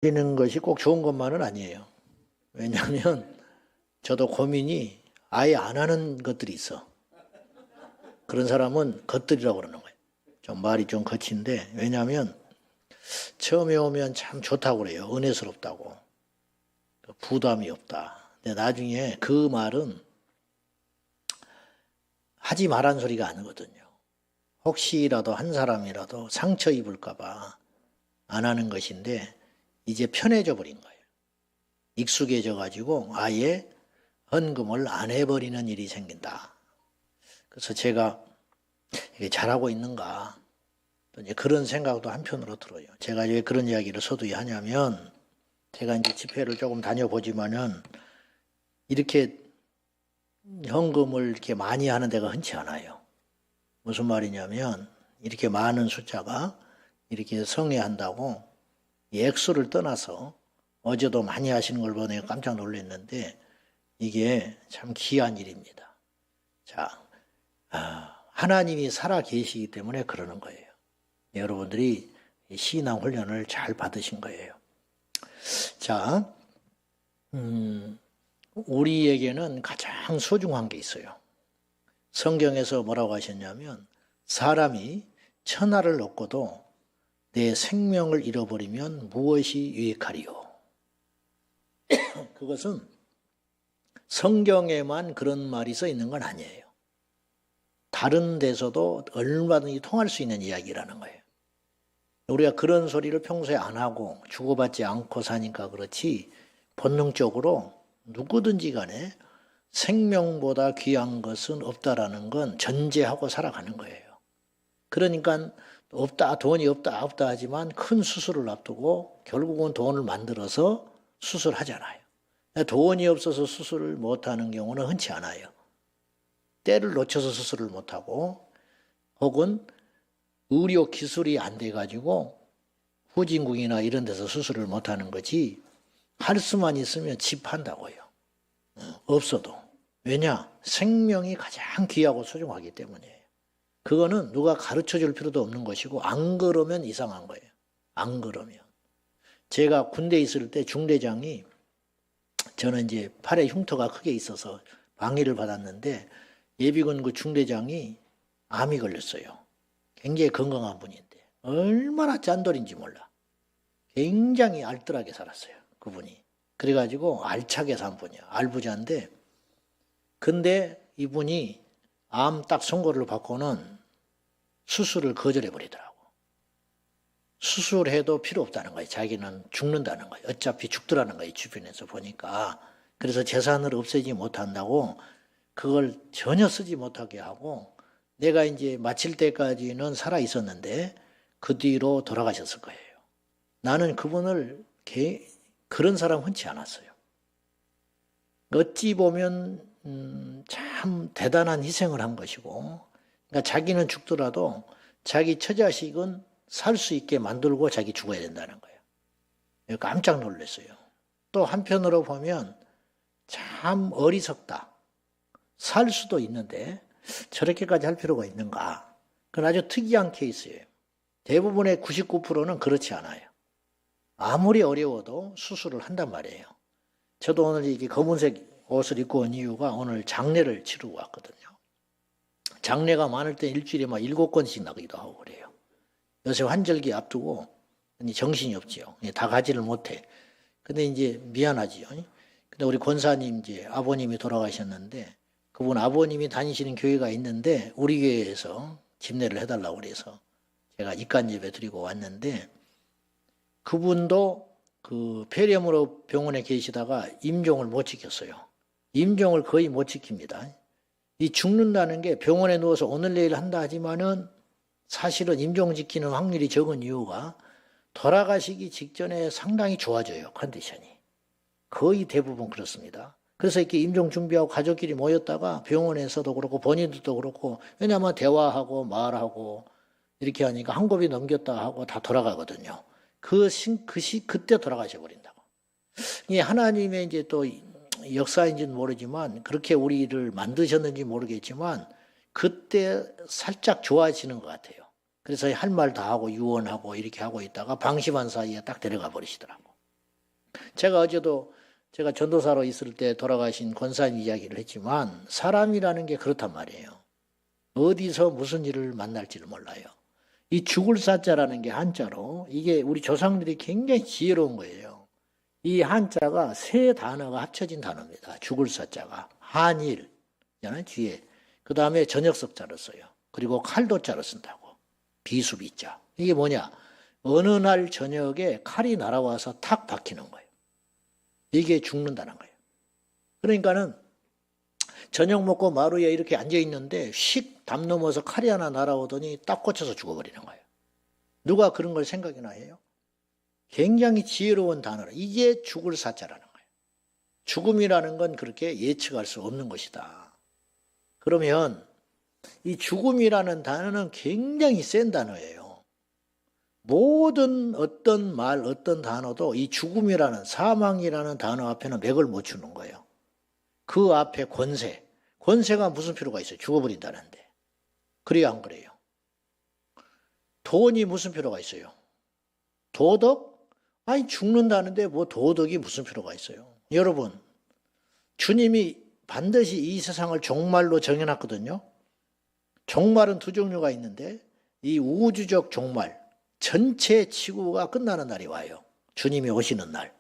드리는 것이 꼭 좋은 것만은 아니에요. 왜냐하면 저도 고민이 아예 안 하는 것들이 있어. 그런 사람은 겉들이라고 그러는 거예요. 좀 말이 좀 거친데, 왜냐하면 처음에 오면 참 좋다고 그래요. 은혜스럽다고. 부담이 없다. 근데 나중에 그 말은 하지 말란 소리가 아니거든요. 혹시라도 한 사람이라도 상처 입을까봐 안 하는 것인데 이제 편해져 버린 거예요. 익숙해져 가지고 아예 헌금을 안 해버리는 일이 생긴다. 그래서 제가 이게 잘하고 있는가 또 이제 그런 생각도 한편으로 들어요. 제가 왜 그런 이야기를 서두에 하냐면 제가 이제 집회를 조금 다녀보지만은 이렇게 헌금을 이렇게 많이 하는 데가 흔치 않아요. 무슨 말이냐면 이렇게 많은 숫자가 이렇게 성회한다고 이 액수를 떠나서 어제도 많이 하시는 걸 보니 깜짝 놀랐는데 이게 참 귀한 일입니다. 자, 하나님이 살아 계시기 때문에 그러는 거예요. 여러분들이 신앙 훈련을 잘 받으신 거예요. 자, 우리에게는 가장 소중한 게 있어요. 성경에서 뭐라고 하셨냐면 사람이 천하를 얻고도 내 생명을 잃어버리면 무엇이 유익하리요? 그것은 성경에만 그런 말이 써 있는 건 아니에요. 다른 데서도 얼마든지 통할 수 있는 이야기라는 거예요. 우리가 그런 소리를 평소에 안 하고 주고받지 않고 사니까 그렇지 본능적으로 누구든지 간에 생명보다 귀한 것은 없다라는 건 전제하고 살아가는 거예요. 그러니까 없다, 돈이 없다 하지만 큰 수술을 앞두고 결국은 돈을 만들어서 수술하잖아요. 돈이 없어서 수술을 못하는 경우는 흔치 않아요. 때를 놓쳐서 수술을 못하고 혹은 의료 기술이 안 돼가지고 후진국이나 이런 데서 수술을 못하는 거지 할 수만 있으면 집 한다고요. 없어도. 왜냐? 생명이 가장 귀하고 소중하기 때문이에요. 그거는 누가 가르쳐 줄 필요도 없는 것이고 안 그러면 이상한 거예요. 안 그러면. 제가 군대에 있을 때 중대장이 저는 이제 팔에 흉터가 크게 있어서 방위를 받았는데 예비군 그 중대장이 암이 걸렸어요. 굉장히 건강한 분인데 얼마나 짠돌인지 몰라. 굉장히 알뜰하게 살았어요. 그분이. 그래가지고 알차게 산 분이야. 알부자인데 근데 이분이 암 딱 선고를 받고는 수술을 거절해버리더라고. 수술해도 필요 없다는 거예요. 자기는 죽는다는 거예요. 어차피 죽더라는 거예요. 주변에서 보니까. 그래서 재산을 없애지 못한다고 그걸 전혀 쓰지 못하게 하고 내가 이제 마칠 때까지는 살아 있었는데 그 뒤로 돌아가셨을 거예요. 나는 그분을 그런 사람 흔치 않았어요. 어찌 보면 참 대단한 희생을 한 것이고 그러니까 자기는 죽더라도 자기 처자식은 살 수 있게 만들고 자기 죽어야 된다는 거예요. 깜짝 놀랐어요. 또 한편으로 보면 참 어리석다. 살 수도 있는데 저렇게까지 할 필요가 있는가. 그건 아주 특이한 케이스예요. 대부분의 99%는 그렇지 않아요. 아무리 어려워도 수술을 한단 말이에요. 저도 오늘 이게 검은색 옷을 입고 온 이유가 오늘 장례를 치르고 왔거든요. 장례가 많을 때 일주일에 막 7건씩 나기도 하고 그래요. 요새 환절기 앞두고 정신이 없지요. 다 가지를 못해. 근데 이제 미안하지요. 근데 우리 권사님 이제 아버님이 돌아가셨는데 그분 아버님이 다니시는 교회가 있는데 우리 교회에서 집례를 해달라고 그래서 제가 입간 예배 드리고 왔는데 그분도 그 폐렴으로 병원에 계시다가 임종을 못 지켰어요. 임종을 거의 못 지킵니다. 이 죽는다는 게 병원에 누워서 오늘 내일 한다 하지만은 사실은 임종 지키는 확률이 적은 이유가 돌아가시기 직전에 상당히 좋아져요. 컨디션이. 거의 대부분 그렇습니다. 그래서 이렇게 임종 준비하고 가족끼리 모였다가 병원에서도 그렇고 본인들도 그렇고 왜냐하면 대화하고 말하고 이렇게 하니까 한 곱이 넘겼다 하고 다 돌아가거든요. 그때 돌아가셔 버린다고. 이게 하나님의 이제 또 역사인지는 모르지만 그렇게 우리를 만드셨는지 모르겠지만 그때 살짝 좋아지는 것 같아요. 그래서 할 말 다 하고 유언하고 이렇게 하고 있다가 방심한 사이에 딱 데려가 버리시더라고. 제가 어제도 제가 전도사로 있을 때 돌아가신 권사님 이야기를 했지만 사람이라는 게 그렇단 말이에요. 어디서 무슨 일을 만날지를 몰라요. 이 죽을 사자라는 게 한자로 이게 우리 조상들이 굉장히 지혜로운 거예요. 이 한자가 세 단어가 합쳐진 단어입니다. 죽을 사자가. 한일, 뒤에. 그 다음에 저녁석자로 써요. 그리고 칼도자로 쓴다고. 비수비자. 이게 뭐냐? 어느 날 저녁에 칼이 날아와서 탁 박히는 거예요. 이게 죽는다는 거예요. 그러니까는 저녁 먹고 마루에 이렇게 앉아있는데 휙 담 넘어서 칼이 하나 날아오더니 딱 꽂혀서 죽어버리는 거예요. 누가 그런 걸 생각이나 해요? 굉장히 지혜로운 단어로 이게 죽을 사자라는 거예요. 죽음이라는 건 그렇게 예측할 수 없는 것이다. 그러면 이 죽음이라는 단어는 굉장히 센 단어예요. 모든 어떤 말, 어떤 단어도 이 죽음이라는 사망이라는 단어 앞에는 맥을 못 추는 거예요. 그 앞에 권세. 권세가 무슨 필요가 있어요? 죽어버린다는데. 그래요, 안 그래요? 돈이 무슨 필요가 있어요? 도덕? 아니, 죽는다는데 뭐 도덕이 무슨 필요가 있어요? 여러분, 주님이 반드시 이 세상을 종말로 정해놨거든요. 종말은 두 종류가 있는데 이 우주적 종말, 전체 지구가 끝나는 날이 와요. 주님이 오시는 날.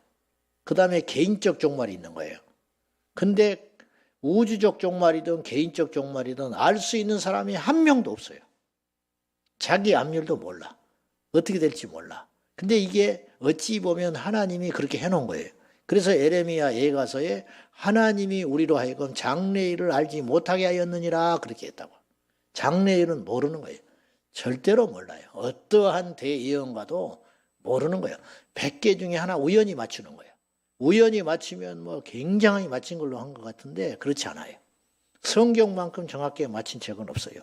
그 다음에 개인적 종말이 있는 거예요. 근데 우주적 종말이든 개인적 종말이든 알 수 있는 사람이 한 명도 없어요. 자기 앞일도 몰라. 어떻게 될지 몰라. 근데 이게 어찌 보면 하나님이 그렇게 해놓은 거예요. 그래서 에레미야 예가서에 하나님이 우리로 하여금 장래일을 알지 못하게 하였느니라 그렇게 했다고. 장래일은 모르는 거예요. 절대로 몰라요. 어떠한 대예언가도 모르는 거예요. 100개 중에 하나 우연히 맞추는 거예요. 우연히 맞추면 뭐 굉장히 맞힌 걸로 한 것 같은데 그렇지 않아요. 성경만큼 정확하게 맞힌 책은 없어요.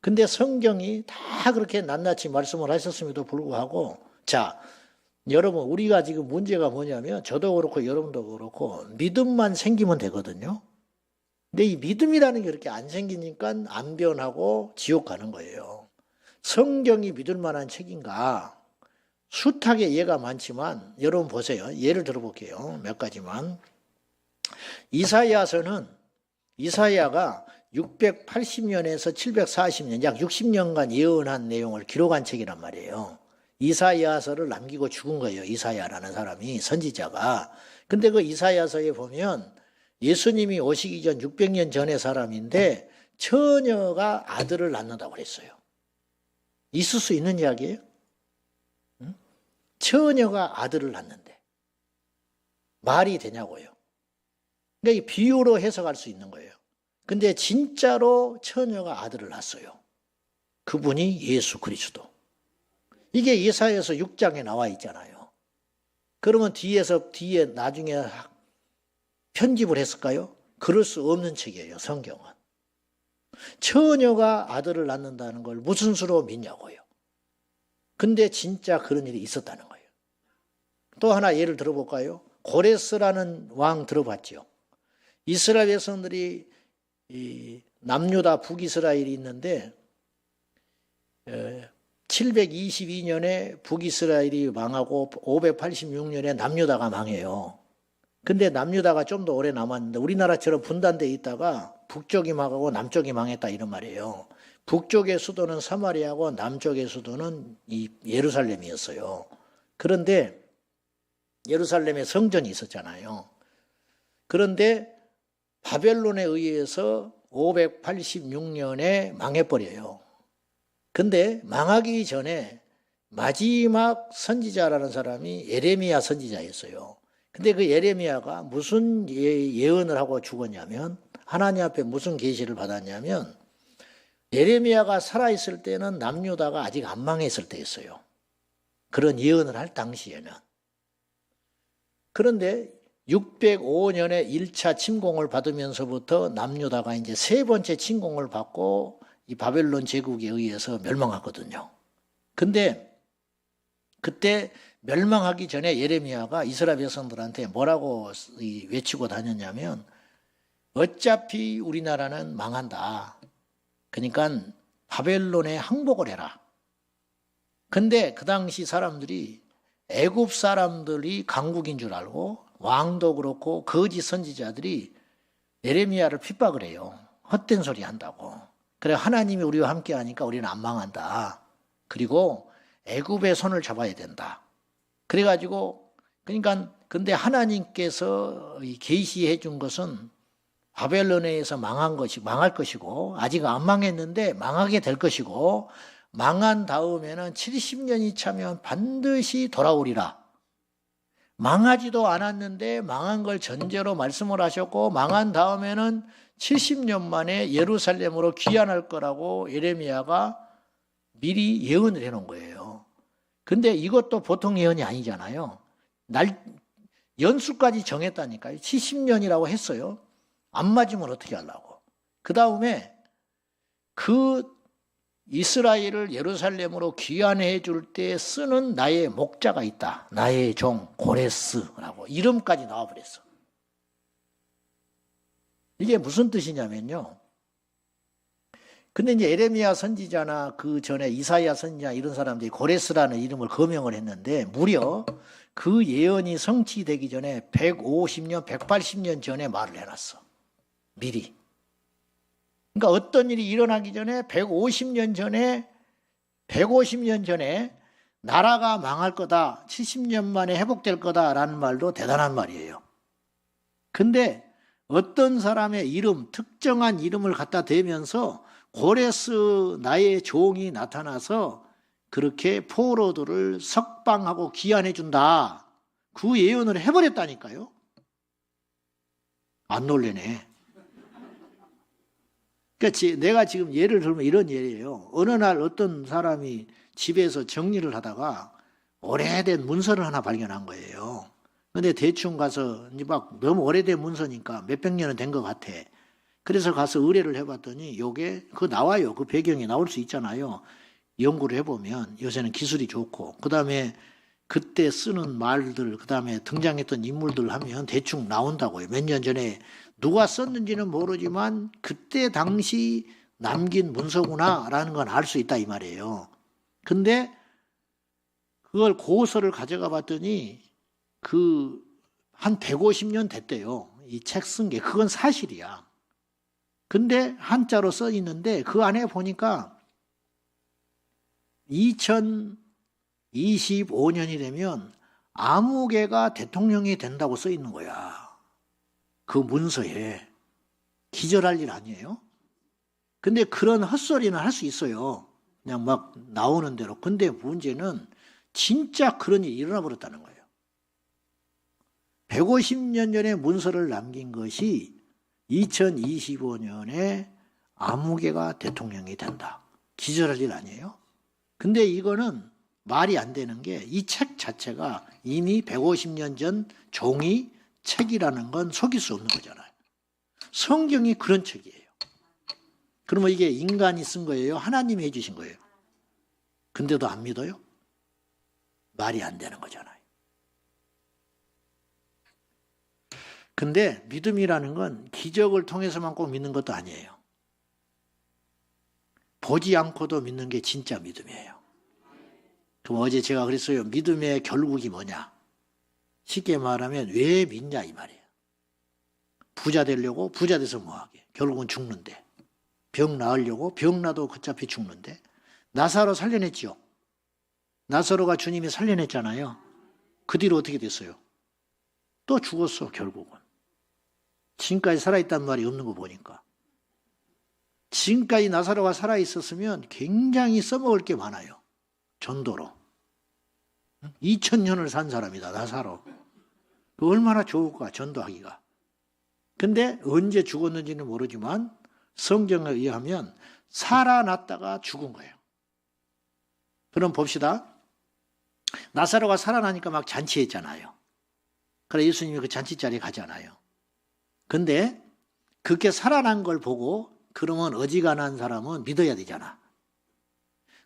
근데 성경이 다 그렇게 낱낱이 말씀을 하셨음에도 불구하고 자, 여러분 우리가 지금 문제가 뭐냐면 저도 그렇고 여러분도 그렇고 믿음만 생기면 되거든요. 근데 이 믿음이라는 게 그렇게 안 생기니까 안 변하고 지옥 가는 거예요. 성경이 믿을 만한 책인가? 숱하게 예가 많지만 여러분 보세요. 예를 들어볼게요. 몇 가지만. 이사야가 680년에서 740년, 약 60년간 예언한 내용을 기록한 책이란 말이에요. 이사야서를 남기고 죽은 거예요. 이사야라는 사람이, 선지자가. 근데 그 이사야서에 보면 예수님이 오시기 전 600년 전의 사람인데 처녀가 아들을 낳는다고 그랬어요. 있을 수 있는 이야기예요? 처녀가 아들을 낳는데 말이 되냐고요. 그러니까 이 비유로 해석할 수 있는 거예요. 근데 진짜로 처녀가 아들을 낳았어요. 그분이 예수 그리스도. 이게 예사야서 6장에 나와 있잖아요. 그러면 뒤에 나중에 편집을 했을까요? 그럴 수 없는 책이에요, 성경은. 처녀가 아들을 낳는다는 걸 무슨 수로 믿냐고요. 근데 진짜 그런 일이 있었다는 거예요. 또 하나 예를 들어볼까요? 고레스라는 왕 들어봤죠? 이스라엘 백성들이 남유다 북이스라엘이 있는데 722년에 북이스라엘이 망하고 586년에 남유다가 망해요. 근데 남유다가 좀 더 오래 남았는데 우리나라처럼 분단돼 있다가 북쪽이 망하고 남쪽이 망했다 이런 말이에요. 북쪽의 수도는 사마리아고 남쪽의 수도는 이 예루살렘이었어요. 그런데 예루살렘에 성전이 있었잖아요. 그런데 바벨론에 의해서 586년에 망해버려요. 근데 망하기 전에 마지막 선지자라는 사람이 예레미야 선지자였어요. 근데 그 예레미야가 무슨 예언을 하고 죽었냐면 하나님 앞에 무슨 계시를 받았냐면 예레미야가 살아있을 때는 남유다가 아직 안 망했을 때였어요. 그런 예언을 할 당시에는. 그런데 605년에 1차 침공을 받으면서부터 남유다가 이제 세 번째 침공을 받고 이 바벨론 제국에 의해서 멸망하거든요. 근데 그때 멸망하기 전에 예레미야가 이스라엘 백성들한테 뭐라고 외치고 다녔냐면 어차피 우리나라는 망한다. 그러니까 바벨론에 항복을 해라. 근데 그 당시 사람들이 애굽 사람들이 강국인 줄 알고 왕도 그렇고 거짓 선지자들이 예레미야를 핍박을 해요. 헛된 소리 한다고. 그래 하나님이 우리와 함께 하니까 우리는 안 망한다. 그리고 애굽의 손을 잡아야 된다. 그래가지고 그러니까 근데 하나님께서 계시해 준 것은 바벨론에서 망할 것이고 아직 안 망했는데 망하게 될 것이고 망한 다음에는 70년이 차면 반드시 돌아오리라. 망하지도 않았는데 망한 걸 전제로 말씀을 하셨고 망한 다음에는 70년 만에 예루살렘으로 귀환할 거라고 예레미야가 미리 예언을 해놓은 거예요. 근데 이것도 보통 예언이 아니잖아요. 연수까지 정했다니까요. 70년이라고 했어요. 안 맞으면 어떻게 하려고. 그 다음에 그 이스라엘을 예루살렘으로 귀환해 줄 때 쓰는 나의 목자가 있다. 나의 종 고레스라고 이름까지 나와버렸어. 이게 무슨 뜻이냐면요. 근데 이제 에레미야 선지자나 그 전에 이사야 선지자 이런 사람들이 고레스라는 이름을 거명을 했는데 무려 그 예언이 성취되기 전에 150년, 180년 전에 말을 해놨어. 미리. 그러니까 어떤 일이 일어나기 전에 150년 전에 나라가 망할 거다. 70년 만에 회복될 거다라는 말도 대단한 말이에요. 근데 어떤 사람의 이름, 특정한 이름을 갖다 대면서 고레스 나의 종이 나타나서 그렇게 포로들을 석방하고 귀환해 준다. 그 예언을 해버렸다니까요. 안 놀래네. 그러니까 내가 지금 예를 들면 이런 예예요. 어느 날 어떤 사람이 집에서 정리를 하다가 오래된 문서를 하나 발견한 거예요. 근데 대충 가서 이제 막 너무 오래된 문서니까 몇백 년은 된 것 같아. 그래서 가서 의뢰를 해봤더니 요게 그 나와요. 그 배경이 나올 수 있잖아요. 연구를 해보면 요새는 기술이 좋고 그다음에 그때 쓰는 말들 그다음에 등장했던 인물들 하면 대충 나온다고요. 몇 년 전에 누가 썼는지는 모르지만 그때 당시 남긴 문서구나라는 건 알 수 있다 이 말이에요. 근데 그걸 고서를 가져가 봤더니 그 한 150년 됐대요. 이 책 쓴 게 그건 사실이야. 근데 한자로 써 있는데 그 안에 보니까 2025년이 되면 아무개가 대통령이 된다고 써 있는 거야. 그 문서에. 기절할 일 아니에요? 근데 그런 헛소리는 할 수 있어요. 그냥 막 나오는 대로. 근데 문제는 진짜 그런 일이 일어나 버렸다는 거예요. 150년 전에 문서를 남긴 것이 2025년에 아무개가 대통령이 된다. 기절할 일 아니에요? 근데 이거는 말이 안 되는 게 이 책 자체가 이미 150년 전 종이 책이라는 건 속일 수 없는 거잖아요. 성경이 그런 책이에요. 그러면 이게 인간이 쓴 거예요? 하나님이 해주신 거예요? 근데도 안 믿어요? 말이 안 되는 거잖아요. 근데 믿음이라는 건 기적을 통해서만 꼭 믿는 것도 아니에요. 보지 않고도 믿는 게 진짜 믿음이에요. 그럼 어제 제가 그랬어요. 믿음의 결국이 뭐냐? 쉽게 말하면 왜 믿냐 이 말이에요. 부자 되려고 부자 돼서 뭐하게? 결국은 죽는데. 병 나으려고 병 나도 어차피 죽는데. 나사로 살려냈죠. 나사로가 주님이 살려냈잖아요. 그 뒤로 어떻게 됐어요? 또 죽었어 결국은. 지금까지 살아있단 말이 없는 거 보니까. 지금까지 나사로가 살아있었으면 굉장히 써먹을 게 많아요. 전도로. 2000년을 산 사람이다 나사로. 얼마나 좋을까 전도하기가. 근데 언제 죽었는지는 모르지만 성경에 의하면 살아났다가 죽은 거예요. 그럼 봅시다. 나사로가 살아나니까 막 잔치했잖아요. 그래 예수님이 그 잔치 자리에 가잖아요. 근데 그렇게 살아난 걸 보고 그러면 어지간한 사람은 믿어야 되잖아.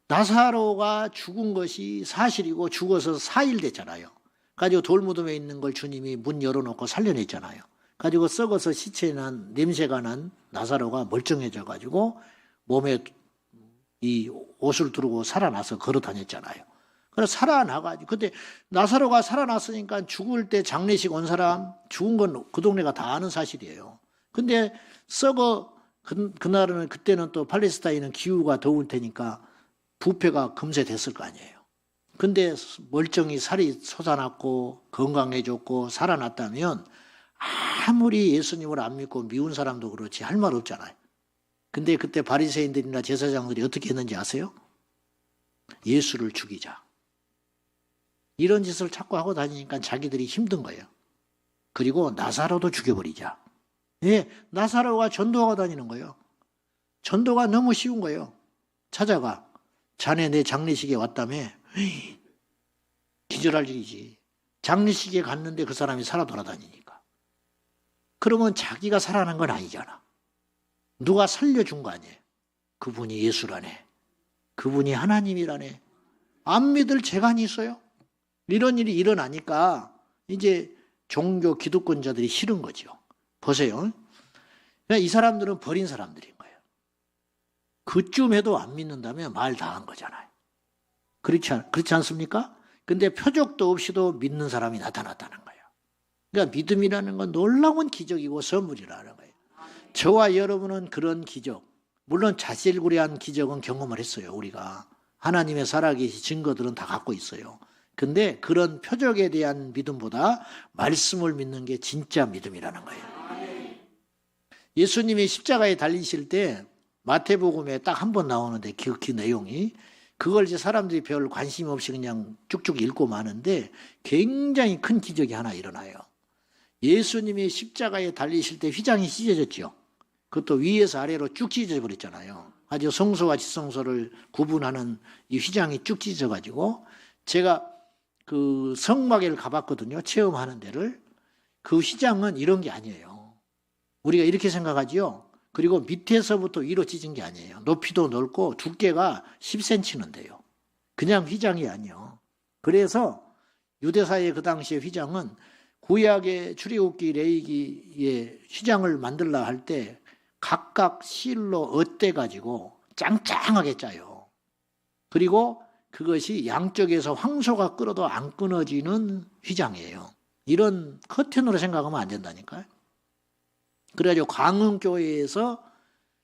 나사로가 죽은 것이 사실이고 죽어서 4일 됐잖아요. 가지고 돌무덤에 있는 걸 주님이 문 열어놓고 살려냈잖아요. 가지고 썩어서 시체 난 냄새가 난 나사로가 멀쩡해져 가지고 몸에 이 옷을 두르고 살아나서 걸어 다녔잖아요. 그래서 살아나가지. 근데 나사로가 살아났으니까 죽을 때 장례식 온 사람, 죽은 건 그 동네가 다 아는 사실이에요. 근데 그날은, 그때는 또 팔레스타인은 기후가 더울 테니까 부패가 금세 됐을 거 아니에요. 근데 멀쩡히 살이 솟아났고 건강해졌고 살아났다면 아무리 예수님을 안 믿고 미운 사람도 그렇지 할 말 없잖아요. 근데 그때 바리새인들이나 제사장들이 어떻게 했는지 아세요? 예수를 죽이자. 이런 짓을 자꾸 하고 다니니까 자기들이 힘든 거예요. 그리고 나사로도 죽여버리자. 예, 나사로가 전도하고 다니는 거예요. 전도가 너무 쉬운 거예요. 찾아가. 자네 내 장례식에 왔다며. 에이, 기절할 일이지. 장례식에 갔는데 그 사람이 살아 돌아다니니까. 그러면 자기가 살아난 건 아니잖아. 누가 살려준 거 아니에요. 그분이 예수라네. 그분이 하나님이라네. 안 믿을 재간이 있어요. 이런 일이 일어나니까 이제 종교 기득권자들이 싫은 거죠. 보세요. 이 사람들은 버린 사람들인 거예요. 그쯤 해도 안 믿는다면 말 다 한 거잖아요. 그렇지 않습니까? 근데 표적도 없이도 믿는 사람이 나타났다는 거예요. 그러니까 믿음이라는 건 놀라운 기적이고 선물이라는 거예요. 저와 여러분은 그런 기적, 물론 자질구레한 기적은 경험을 했어요. 우리가 하나님의 살아계신 증거들은 다 갖고 있어요. 근데 그런 표적에 대한 믿음보다 말씀을 믿는 게 진짜 믿음이라는 거예요. 예수님이 십자가에 달리실 때 마태복음에 딱 한 번 나오는데 그 내용이, 그걸 이제 사람들이 별 관심 없이 그냥 쭉쭉 읽고 마는데 굉장히 큰 기적이 하나 일어나요. 예수님이 십자가에 달리실 때 휘장이 찢어졌죠. 그것도 위에서 아래로 쭉 찢어져 버렸잖아요. 아주 성소와 지성소를 구분하는 이 휘장이 쭉 찢어져가지고, 제가 그 성막에를 가봤거든요. 체험하는 데를. 그 휘장은 이런 게 아니에요. 우리가 이렇게 생각하지요. 그리고 밑에서부터 위로 찢은 게 아니에요. 높이도 넓고 두께가 10cm는 돼요. 그냥 휘장이 아니에요. 그래서 유대사의 그 당시의 휘장은 구약의 출애굽기 레위기의 휘장을 만들라 할 때 각각 실로 엇대 가지고 짱짱하게 짜요. 그리고 그것이 양쪽에서 황소가 끌어도 안 끊어지는 휘장이에요. 이런 커튼으로 생각하면 안 된다니까요. 그래가지고 광흥교회에서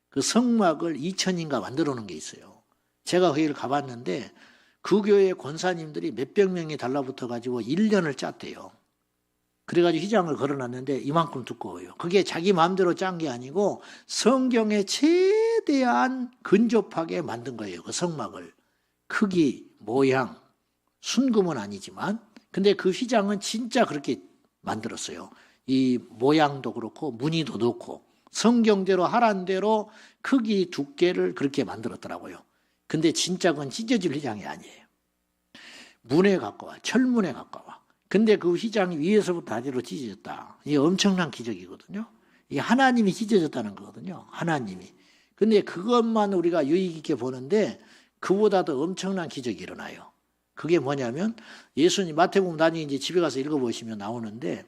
그 성막을 2000인가 만들어 놓은 게 있어요. 제가 거기를 가봤는데 그 교회 권사님들이 몇백 명이 달라붙어 가지고 1년을 짰대요. 그래가지고 휘장을 걸어놨는데 이만큼 두꺼워요. 그게 자기 마음대로 짠 게 아니고 성경에 최대한 근접하게 만든 거예요. 그 성막을. 크기, 모양, 순금은 아니지만, 근데 그 휘장은 진짜 그렇게 만들었어요. 이 모양도 그렇고 무늬도 넣고 성경대로 하란 대로 크기, 두께를 그렇게 만들었더라고요. 근데 진짜 그건 찢어질 휘장이 아니에요. 문에 가까워, 철문에 가까워. 근데 그 휘장이 위에서부터 아래로 찢어졌다. 이게 엄청난 기적이거든요. 이게 하나님이 찢어졌다는 거거든요. 하나님이. 근데 그것만 우리가 유익 있게 보는데 그보다 더 엄청난 기적이 일어나요. 그게 뭐냐면 예수님, 마태복음 나중에 이제 집에 가서 읽어보시면 나오는데,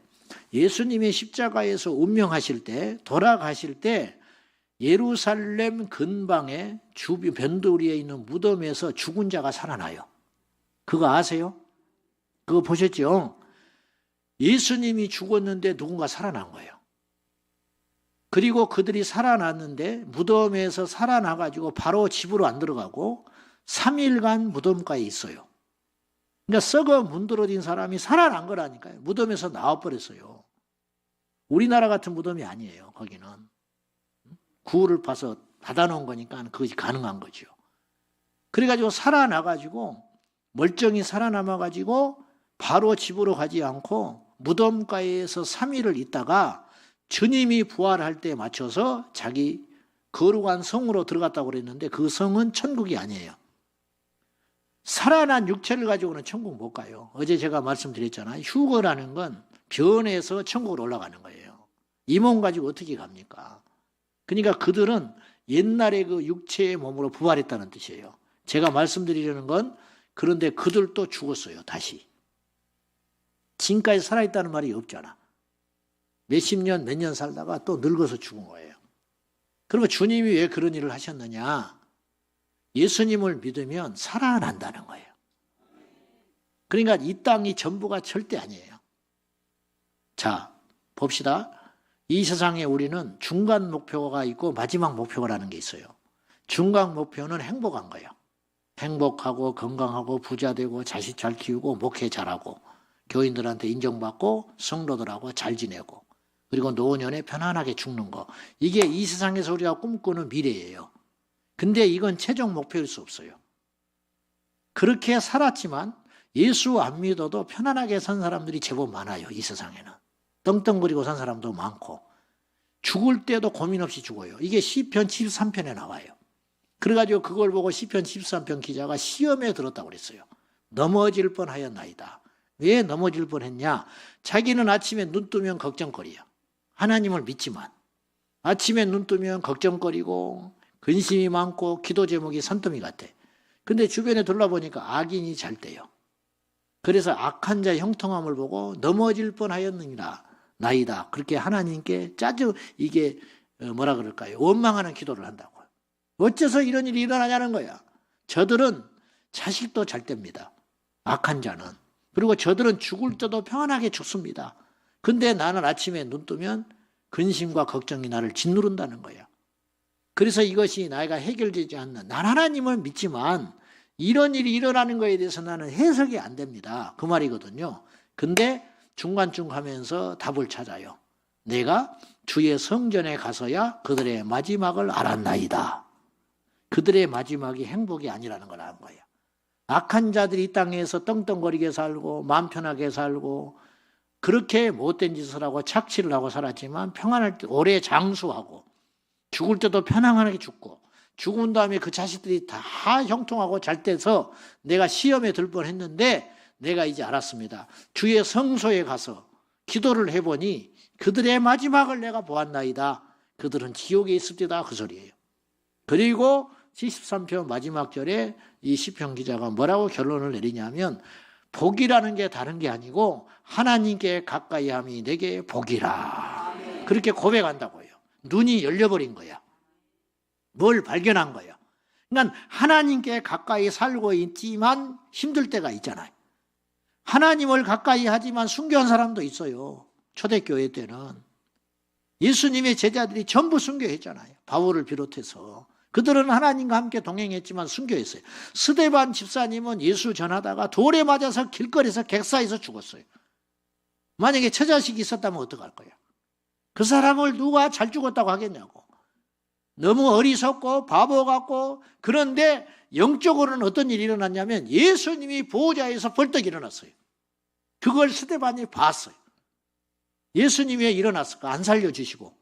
예수님이 십자가에서 운명하실 때, 돌아가실 때 예루살렘 근방에 주변 변두리에 있는 무덤에서 죽은 자가 살아나요. 그거 아세요? 그거 보셨죠? 예수님이 죽었는데 누군가 살아난 거예요. 그리고 그들이 살아났는데 무덤에서 살아나가지고 바로 집으로 안 들어가고 3일간 무덤가에 있어요. 그러니까 썩어 문드러진 사람이 살아난 거라니까요. 무덤에서 나와버렸어요. 우리나라 같은 무덤이 아니에요. 거기는 구를 파서 받아놓은 거니까 그것이 가능한 거죠. 그래가지고 살아나가지고 멀쩡히 살아남아가지고 바로 집으로 가지 않고 무덤가에서 3일을 있다가 주님이 부활할 때 맞춰서 자기 거룩한 성으로 들어갔다고 그랬는데 그 성은 천국이 아니에요. 살아난 육체를 가지고는 천국 못 가요. 어제 제가 말씀드렸잖아요. 휴거라는 건 변해서 천국으로 올라가는 거예요. 이 몸 가지고 어떻게 갑니까? 그러니까 그들은 옛날에 그 육체의 몸으로 부활했다는 뜻이에요. 제가 말씀드리려는 건, 그런데 그들도 죽었어요. 다시. 지금까지 살아있다는 말이 없잖아. 몇십 년, 몇 년 살다가 또 늙어서 죽은 거예요. 그러면 주님이 왜 그런 일을 하셨느냐? 예수님을 믿으면 살아난다는 거예요. 그러니까 이 땅이 전부가 절대 아니에요. 자, 봅시다. 이 세상에 우리는 중간 목표가 있고 마지막 목표라는 게 있어요. 중간 목표는 행복한 거예요. 행복하고 건강하고 부자 되고 자식 잘 키우고 목회 잘하고 교인들한테 인정받고 성도들하고 잘 지내고 그리고 노년에 편안하게 죽는 거. 이게 이 세상에서 우리가 꿈꾸는 미래예요. 근데 이건 최종 목표일 수 없어요. 그렇게 살았지만 예수 안 믿어도 편안하게 산 사람들이 제법 많아요. 이 세상에는. 떵떵거리고 산 사람도 많고 죽을 때도 고민 없이 죽어요. 이게 시편 73편에 나와요. 그래가지고 그걸 보고 시편 73편 기자가 시험에 들었다고 그랬어요. 넘어질 뻔하였나이다. 왜 넘어질 뻔했냐? 자기는 아침에 눈 뜨면 걱정거리요. 하나님을 믿지만 아침에 눈 뜨면 걱정거리고 근심이 많고 기도 제목이 산더미 같아. 근데 주변에 둘러보니까 악인이 잘 돼요. 그래서 악한 자의 형통함을 보고 넘어질 뻔하였느니라 나이다. 그렇게 하나님께 이게 뭐라 그럴까요? 원망하는 기도를 한다고. 어째서 이런 일이 일어나냐는 거야. 저들은 자식도 잘 됩니다. 악한 자는. 그리고 저들은 죽을 때도 평안하게 죽습니다. 근데 나는 아침에 눈 뜨면 근심과 걱정이 나를 짓누른다는 거야. 그래서 이것이 나이가 해결되지 않는, 난 하나님을 믿지만 이런 일이 일어나는 거에 대해서 나는 해석이 안 됩니다. 그 말이거든요. 근데 중간중 가면서 답을 찾아요. 내가 주의 성전에 가서야 그들의 마지막을 알았나이다. 그들의 마지막이 행복이 아니라는 걸 안 거예요. 악한 자들이 이 땅에서 떵떵거리게 살고 마음 편하게 살고 그렇게 못된 짓을 하고 착취를 하고 살았지만 평안할 때 오래 장수하고 죽을 때도 편안하게 죽고 죽은 다음에 그 자식들이 다 형통하고 잘 돼서 내가 시험에 들 뻔했는데 내가 이제 알았습니다. 주의 성소에 가서 기도를 해보니 그들의 마지막을 내가 보았나이다. 그들은 지옥에 있습니다. 그 소리예요. 그리고 73편 마지막 절에 이 시편 기자가 뭐라고 결론을 내리냐면 복이라는 게 다른 게 아니고 하나님께 가까이 함이 내게 복이라. 그렇게 고백한다고 해요. 눈이 열려버린 거야. 뭘 발견한 거야. 그러니까 하나님께 가까이 살고 있지만 힘들 때가 있잖아요. 하나님을 가까이 하지만 순교한 사람도 있어요. 초대교회 때는. 예수님의 제자들이 전부 순교했잖아요. 바울을 비롯해서. 그들은 하나님과 함께 동행했지만 순교했어요. 스데반 집사님은 예수 전하다가 돌에 맞아서 길거리에서 객사에서 죽었어요. 만약에 처자식이 있었다면 어떡할 거야? 그 사람을 누가 잘 죽었다고 하겠냐고. 너무 어리석고 바보 같고. 그런데 영적으로는 어떤 일이 일어났냐면 예수님이 보호자에서 벌떡 일어났어요. 그걸 스데반이 봤어요. 예수님이 왜 일어났을까? 안 살려주시고.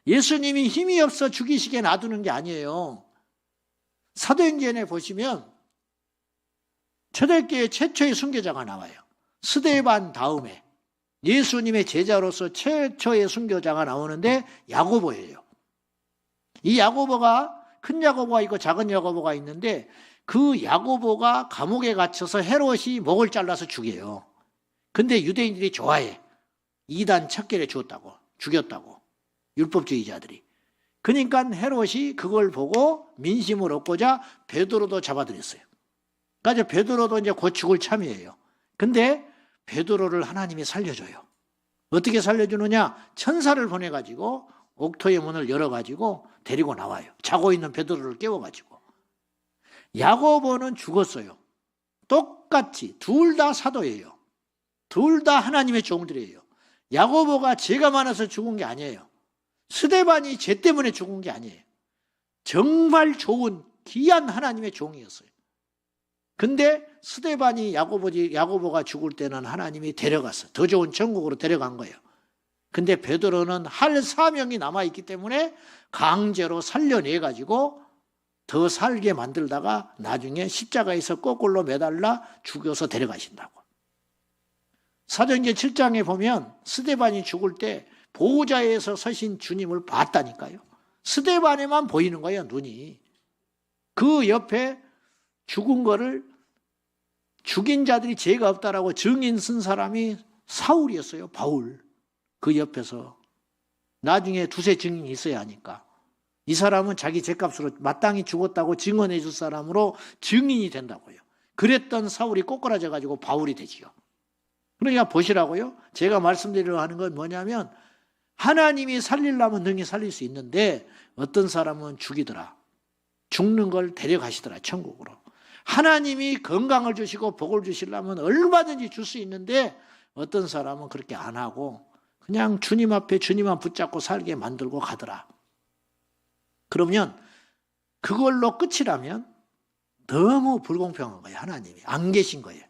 예수님이 힘이 없어 죽이시게 놔두는 게 아니에요. 사도행전에 보시면 초대교회 최초의 순교자가 나와요. 스데반 다음에 예수님의 제자로서 최초의 순교자가 나오는데 야고보예요. 이 야고보가 큰 야고보가 있고 작은 야고보가 있는데 그 야고보가 감옥에 갇혀서 헤롯이 목을 잘라서 죽여요. 근데 유대인들이 좋아해. 이단 척결에 죽였다고. 율법주의자들이. 그러니까 헤롯이 그걸 보고 민심을 얻고자 베드로도 잡아들였어요. 그러니까 베드로도 이제 곧 죽을 참이에요. 근데 베드로를 하나님이 살려줘요. 어떻게 살려주느냐? 천사를 보내가지고 옥토의 문을 열어가지고 데리고 나와요. 자고 있는 베드로를 깨워가지고. 야고보는 죽었어요. 똑같이 둘 다 사도예요. 둘 다 하나님의 종들이에요. 야고보가 죄가 많아서 죽은 게 아니에요. 스데반이 죄 때문에 죽은 게 아니에요. 정말 좋은 귀한 하나님의 종이었어요. 근데 스데반이 야고보가 죽을 때는 하나님이 데려갔어요. 더 좋은 천국으로 데려간 거예요. 근데 베드로는 할 사명이 남아있기 때문에 강제로 살려내가지고 더 살게 만들다가 나중에 십자가에서 거꾸로 매달라 죽여서 데려가신다고. 사도행전 7장에 보면 스데반이 죽을 때 보호자에서 서신 주님을 봤다니까요. 스데반에만 보이는 거예요, 눈이. 그 옆에 죽은 거를 죽인 자들이 죄가 없다라고 증인 쓴 사람이 사울이었어요, 바울. 그 옆에서. 나중에 두세 증인이 있어야 하니까. 이 사람은 자기 죄값으로 마땅히 죽었다고 증언해 줄 사람으로 증인이 된다고요. 그랬던 사울이 꼬꾸라져 가지고 바울이 되지요. 그러니까 보시라고요. 제가 말씀드리려고 하는 건 뭐냐면 하나님이 살리려면 능히 살릴 수 있는데 어떤 사람은 죽이더라. 죽는 걸 데려가시더라, 천국으로. 하나님이 건강을 주시고 복을 주시려면 얼마든지 줄 수 있는데 어떤 사람은 그렇게 안 하고 그냥 주님 앞에 주님만 붙잡고 살게 만들고 가더라. 그러면 그걸로 끝이라면 너무 불공평한 거예요. 하나님이 안 계신 거예요.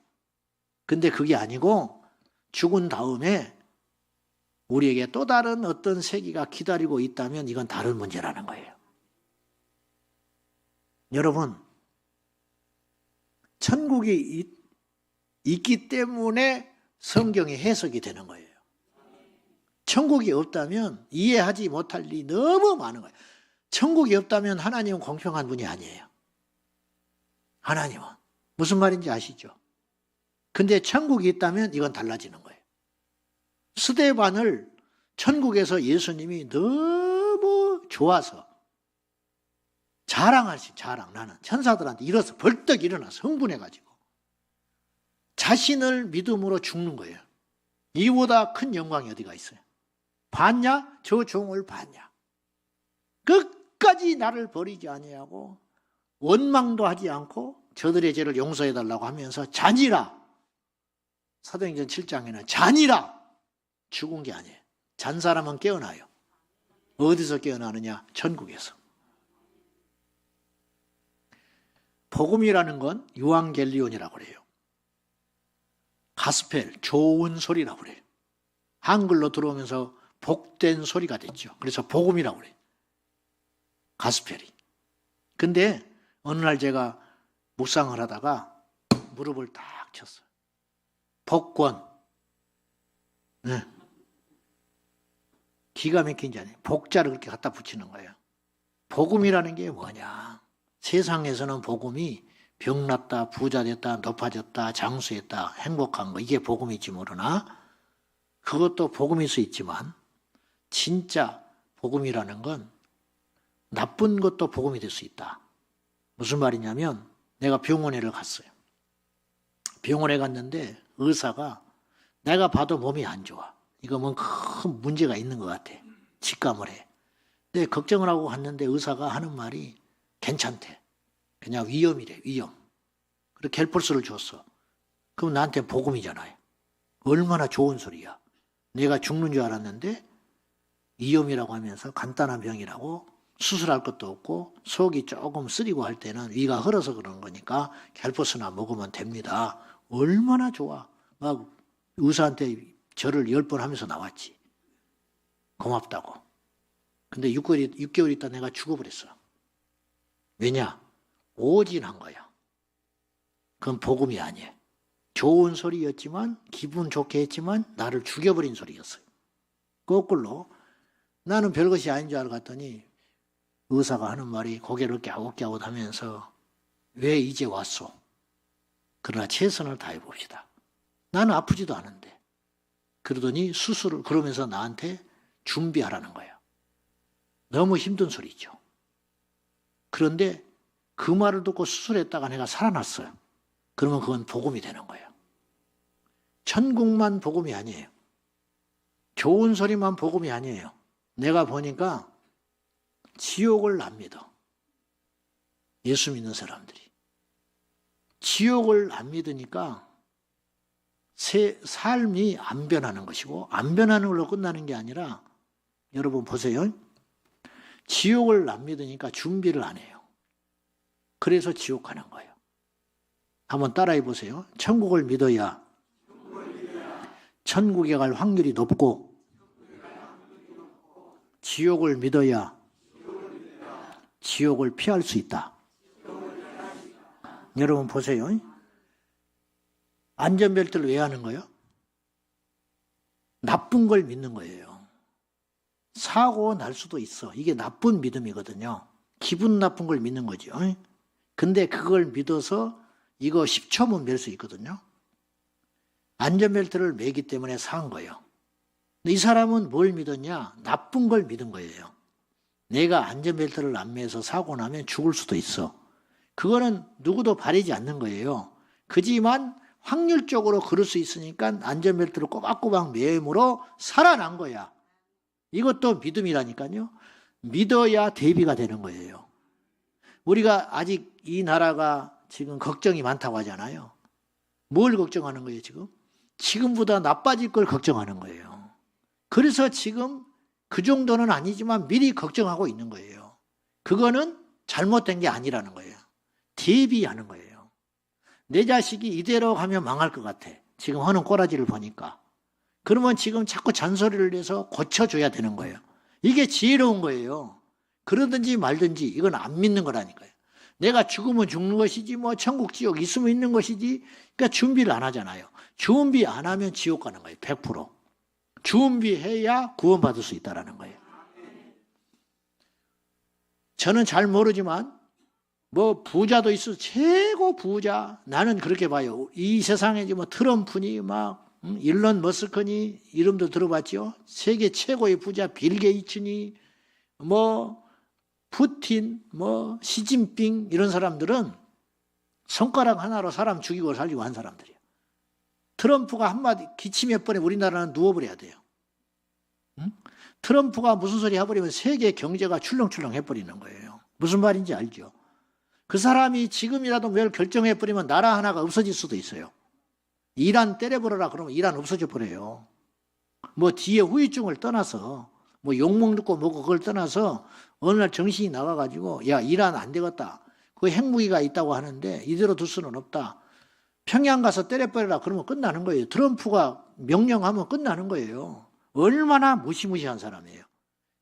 근데 그게 아니고 죽은 다음에 우리에게 또 다른 어떤 세계가 기다리고 있다면 이건 다른 문제라는 거예요. 여러분, 천국이 있기 때문에 성경이 해석이 되는 거예요. 천국이 없다면 이해하지 못할 일이 너무 많은 거예요. 천국이 없다면 하나님은 공평한 분이 아니에요. 하나님은. 무슨 말인지 아시죠? 근데 천국이 있다면 이건 달라지는 거예요. 스데반을 천국에서 예수님이 너무 좋아서 자랑. 나는 천사들한테 일어서 벌떡 일어나서 흥분해가지고 자신을 믿음으로 죽는 거예요. 이보다 큰 영광이 어디가 있어요? 봤냐? 저 종을 봤냐? 끝까지 나를 버리지 아니하고 원망도 하지 않고 저들의 죄를 용서해달라고 하면서 잔이라. 사도행전 7장에는 잔이라. 죽은 게 아니에요. 잔 사람은 깨어나요. 어디서 깨어나느냐? 천국에서. 복음이라는 건 유앙겔리온이라고 그래요. 가스펠, 좋은 소리라고 그래요. 한글로 들어오면서 복된 소리가 됐죠. 그래서 복음이라고 그래요. 가스펠이. 근데 어느 날 제가 묵상을 하다가 무릎을 딱 쳤어요. 복권. 네. 기가 막힌 게 아니에요. 복자를 그렇게 갖다 붙이는 거예요. 복음이라는 게 뭐냐? 세상에서는 복음이 병났다, 부자 됐다, 높아졌다, 장수했다, 행복한 거 이게 복음일지 모르나 그것도 복음일 수 있지만 진짜 복음이라는 건 나쁜 것도 복음이 될 수 있다. 무슨 말이냐면 내가 병원에를 갔어요. 병원에 갔는데 의사가 내가 봐도 몸이 안 좋아. 이거 뭐 큰 문제가 있는 것 같아. 직감을 해. 근데 걱정을 하고 갔는데 의사가 하는 말이 괜찮대. 그냥 위험이래, 위험. 그리고 갤펄스를 줬어. 그럼 나한테 복음이잖아요. 얼마나 좋은 소리야. 내가 죽는 줄 알았는데 위험이라고 하면서 간단한 병이라고 수술할 것도 없고 속이 조금 쓰리고 할 때는 위가 흘러서 그러는 거니까 갤퍼스나 먹으면 됩니다. 얼마나 좋아. 막 의사한테 절을 10번 하면서 나왔지. 고맙다고. 근데 6개월 있다 내가 죽어버렸어. 왜냐? 오진한 거야. 그건 복음이 아니에요. 좋은 소리였지만 기분 좋게 했지만 나를 죽여버린 소리였어요. 거꾸로 나는 별것이 아닌 줄 알고 갔더니 의사가 하는 말이 고개를 갸웃갸웃 하면서 왜 이제 왔소? 그러나 최선을 다해봅시다. 나는 아프지도 않은데. 그러더니 수술을 그러면서 나한테 준비하라는 거야. 너무 힘든 소리죠. 그런데 그 말을 듣고 수술했다가 내가 살아났어요. 그러면 그건 복음이 되는 거예요. 천국만 복음이 아니에요. 좋은 소리만 복음이 아니에요. 내가 보니까 지옥을 안 믿어. 예수 믿는 사람들이. 지옥을 안 믿으니까 삶이 안 변하는 것이고 안 변하는 걸로 끝나는 게 아니라 여러분 보세요. 지옥을 안 믿으니까 준비를 안 해요. 그래서 지옥 가는 거예요. 한번 따라해 보세요. 천국을 믿어야 천국에 갈 확률이 높고 지옥을 믿어야 지옥을 피할 수 있다. 여러분 보세요. 안전벨트를 왜 하는 거예요? 나쁜 걸 믿는 거예요. 사고 날 수도 있어. 이게 나쁜 믿음이거든요. 기분 나쁜 걸 믿는 거죠. 근데 그걸 믿어서 이거 10초면 멜 수 있거든요. 안전벨트를 매기 때문에 산 거예요. 근데 이 사람은 뭘 믿었냐? 나쁜 걸 믿은 거예요. 내가 안전벨트를 안 매서 사고 나면 죽을 수도 있어. 그거는 누구도 바라지 않는 거예요. 그지만 확률적으로 그럴 수 있으니까 안전벨트를 꼬박꼬박 매므로 살아난 거야. 이것도 믿음이라니까요. 믿어야 대비가 되는 거예요. 우리가 아직 이 나라가 지금 걱정이 많다고 하잖아요. 뭘 걱정하는 거예요, 지금? 지금보다 나빠질 걸 걱정하는 거예요. 그래서 지금 그 정도는 아니지만 미리 걱정하고 있는 거예요. 그거는 잘못된 게 아니라는 거예요. 대비하는 거예요. 내 자식이 이대로 가면 망할 것 같아. 지금 하는 꼬라지를 보니까. 그러면 지금 자꾸 잔소리를 해서 고쳐줘야 되는 거예요. 이게 지혜로운 거예요. 그러든지 말든지 이건 안 믿는 거라니까요. 내가 죽으면 죽는 것이지 뭐 천국 지옥 있으면 있는 것이지. 그러니까 준비를 안 하잖아요. 준비 안 하면 지옥 가는 거예요. 100%. 준비해야 구원받을 수 있다는 거예요. 저는 잘 모르지만 뭐 부자도 있어. 최고 부자. 나는 그렇게 봐요. 이 세상에 뭐 트럼프니 막 일론 머스크니 이름도 들어봤죠. 세계 최고의 부자 빌 게이츠니 뭐 푸틴 뭐 시진핑 이런 사람들은 손가락 하나로 사람 죽이고 살리고 한 사람들이에요. 트럼프가 한마디 기침몇 번에 우리나라는 누워버려야 돼요. 트럼프가 무슨 소리 해버리면 세계 경제가 출렁출렁 해버리는 거예요. 무슨 말인지 알죠? 그 사람이 지금이라도 뭘 결정해버리면 나라 하나가 없어질 수도 있어요. 이란 때려버려라 그러면 이란 없어져 버려요. 뭐 뒤에 후유증을 떠나서 뭐 욕먹고 뭐고 그걸 떠나서 어느 날 정신이 나가가지고 야 이란 안 되겠다. 그 핵무기가 있다고 하는데 이대로 둘 수는 없다. 평양 가서 때려버려라 그러면 끝나는 거예요. 트럼프가 명령하면 끝나는 거예요. 얼마나 무시무시한 사람이에요.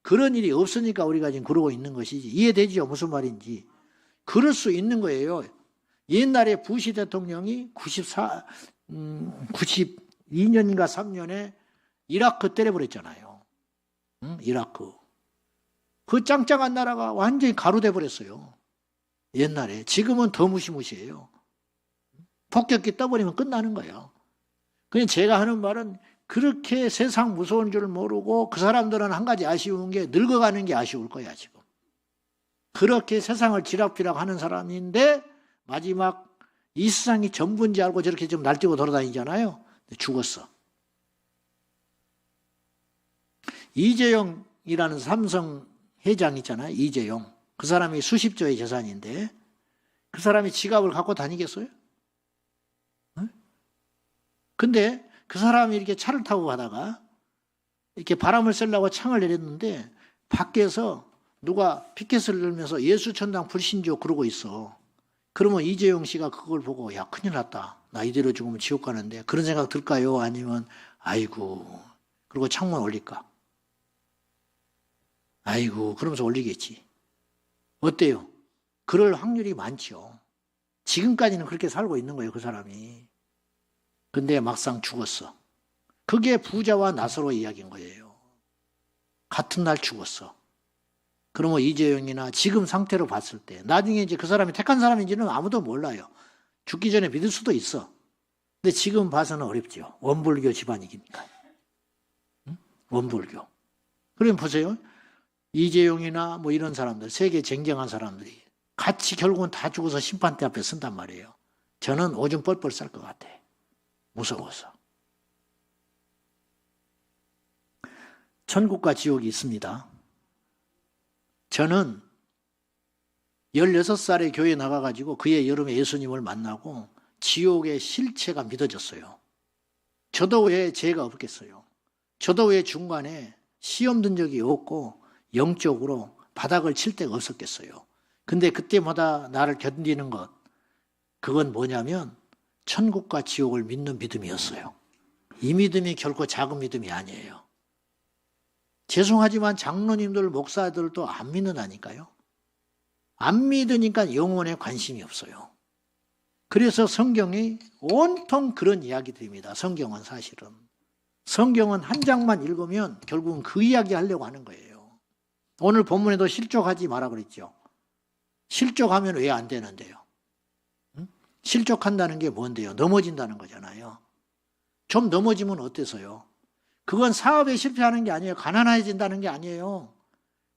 그런 일이 없으니까 우리가 지금 그러고 있는 것이지. 이해되죠? 무슨 말인지. 그럴 수 있는 거예요. 옛날에 부시 대통령이 92년인가 3년에 이라크 때려버렸잖아요. 이라크. 그 짱짱한 나라가 완전히 가루돼 버렸어요. 옛날에. 지금은 더 무시무시해요. 폭격기 떠버리면 끝나는 거예요. 그냥 제가 하는 말은 그렇게 세상 무서운 줄 모르고 그 사람들은 한 가지 아쉬운 게 늙어가는 게 아쉬울 거야 지금. 그렇게 세상을 지락비락 하는 사람인데 마지막 이 세상이 전부인지 알고 저렇게 좀 날뛰고 돌아다니잖아요. 죽었어. 이재용이라는 삼성 회장 있잖아요. 이재용. 그 사람이 수십조의 재산인데 그 사람이 지갑을 갖고 다니겠어요? 근데 그 사람이 이렇게 차를 타고 가다가 이렇게 바람을 쐬려고 창을 내렸는데 밖에서 누가 피켓을 들면서 예수천당 불신조 그러고 있어. 그러면 이재용 씨가 그걸 보고 야 큰일 났다. 나 이대로 죽으면 지옥 가는데 그런 생각 들까요? 아니면 아이고 그리고 창문 올릴까? 아이고 그러면서 올리겠지. 어때요? 그럴 확률이 많죠. 지금까지는 그렇게 살고 있는 거예요. 그 사람이. 근데 막상 죽었어. 그게 부자와 나사로 이야기인 거예요. 같은 날 죽었어. 그러면 이재용이나 지금 상태로 봤을 때 나중에 이제 그 사람이 택한 사람인지는 아무도 몰라요. 죽기 전에 믿을 수도 있어. 근데 지금 봐서는 어렵죠. 원불교 집안이니까. 원불교. 그럼 보세요. 이재용이나 뭐 이런 사람들, 세계 쟁쟁한 사람들이 같이 결국은 다 죽어서 심판대 앞에 선단 말이에요. 저는 오줌 뻘뻘 쌀 것 같아. 무서워서. 천국과 지옥이 있습니다. 저는 16살에 교회 나가가지고 그해 여름에 예수님을 만나고 지옥의 실체가 믿어졌어요. 저도 왜 죄가 없겠어요. 저도 왜 중간에 시험 든 적이 없고 영적으로 바닥을 칠 데가 없었겠어요. 근데 그때마다 나를 견디는 것, 그건 뭐냐면 천국과 지옥을 믿는 믿음이었어요. 이 믿음이 결코 작은 믿음이 아니에요. 죄송하지만 장로님들, 목사들도 안 믿는다니까요. 안 믿으니까 영혼에 관심이 없어요. 그래서 성경이 온통 그런 이야기들입니다. 성경은 사실은. 성경은 한 장만 읽으면 결국은 그 이야기 하려고 하는 거예요. 오늘 본문에도 실족하지 마라 그랬죠. 실족하면 왜 안 되는데요? 실족한다는 게 뭔데요? 넘어진다는 거잖아요. 좀 넘어지면 어때서요? 그건 사업에 실패하는 게 아니에요. 가난해진다는 게 아니에요.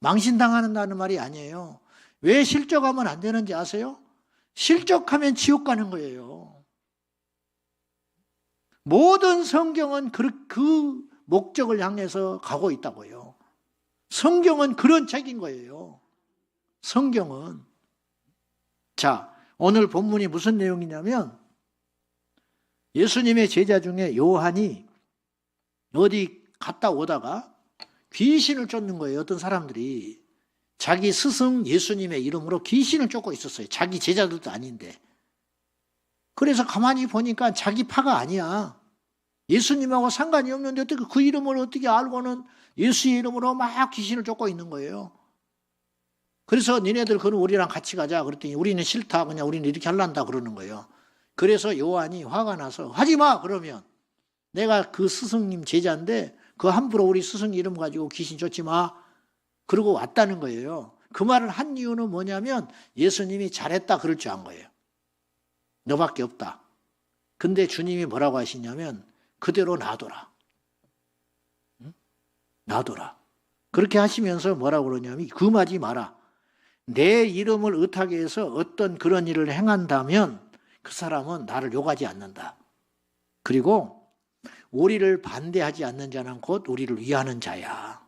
망신당한다는 말이 아니에요. 왜 실족하면 안 되는지 아세요? 실족하면 지옥 가는 거예요. 모든 성경은 그 목적을 향해서 가고 있다고요. 성경은 그런 책인 거예요. 성경은. 자, 오늘 본문이 무슨 내용이냐면 예수님의 제자 중에 요한이 어디 갔다 오다가 귀신을 쫓는 거예요. 어떤 사람들이. 자기 스승 예수님의 이름으로 귀신을 쫓고 있었어요. 자기 제자들도 아닌데. 그래서 가만히 보니까 자기 파가 아니야. 예수님하고 상관이 없는데 어떻게 그 이름을 어떻게 알고는 예수의 이름으로 막 귀신을 쫓고 있는 거예요. 그래서 니네들 그럼 우리랑 같이 가자. 그랬더니 우리는 싫다. 그냥 우리는 이렇게 하려한다 그러는 거예요. 그래서 요한이 화가 나서 하지 마 그러면. 내가 그 스승님 제자인데 그 함부로 우리 스승 이름 가지고 귀신 쫓지 마. 그러고 왔다는 거예요. 그 말을 한 이유는 뭐냐면 예수님이 잘했다 그럴 줄 안 거예요. 너밖에 없다. 근데 주님이 뭐라고 하시냐면 그대로 놔둬라. 응? 놔둬라. 그렇게 하시면서 뭐라고 그러냐면 금하지 마라. 내 이름을 의탁에 해서 어떤 그런 일을 행한다면 그 사람은 나를 욕하지 않는다. 그리고 우리를 반대하지 않는 자는 곧 우리를 위하는 자야.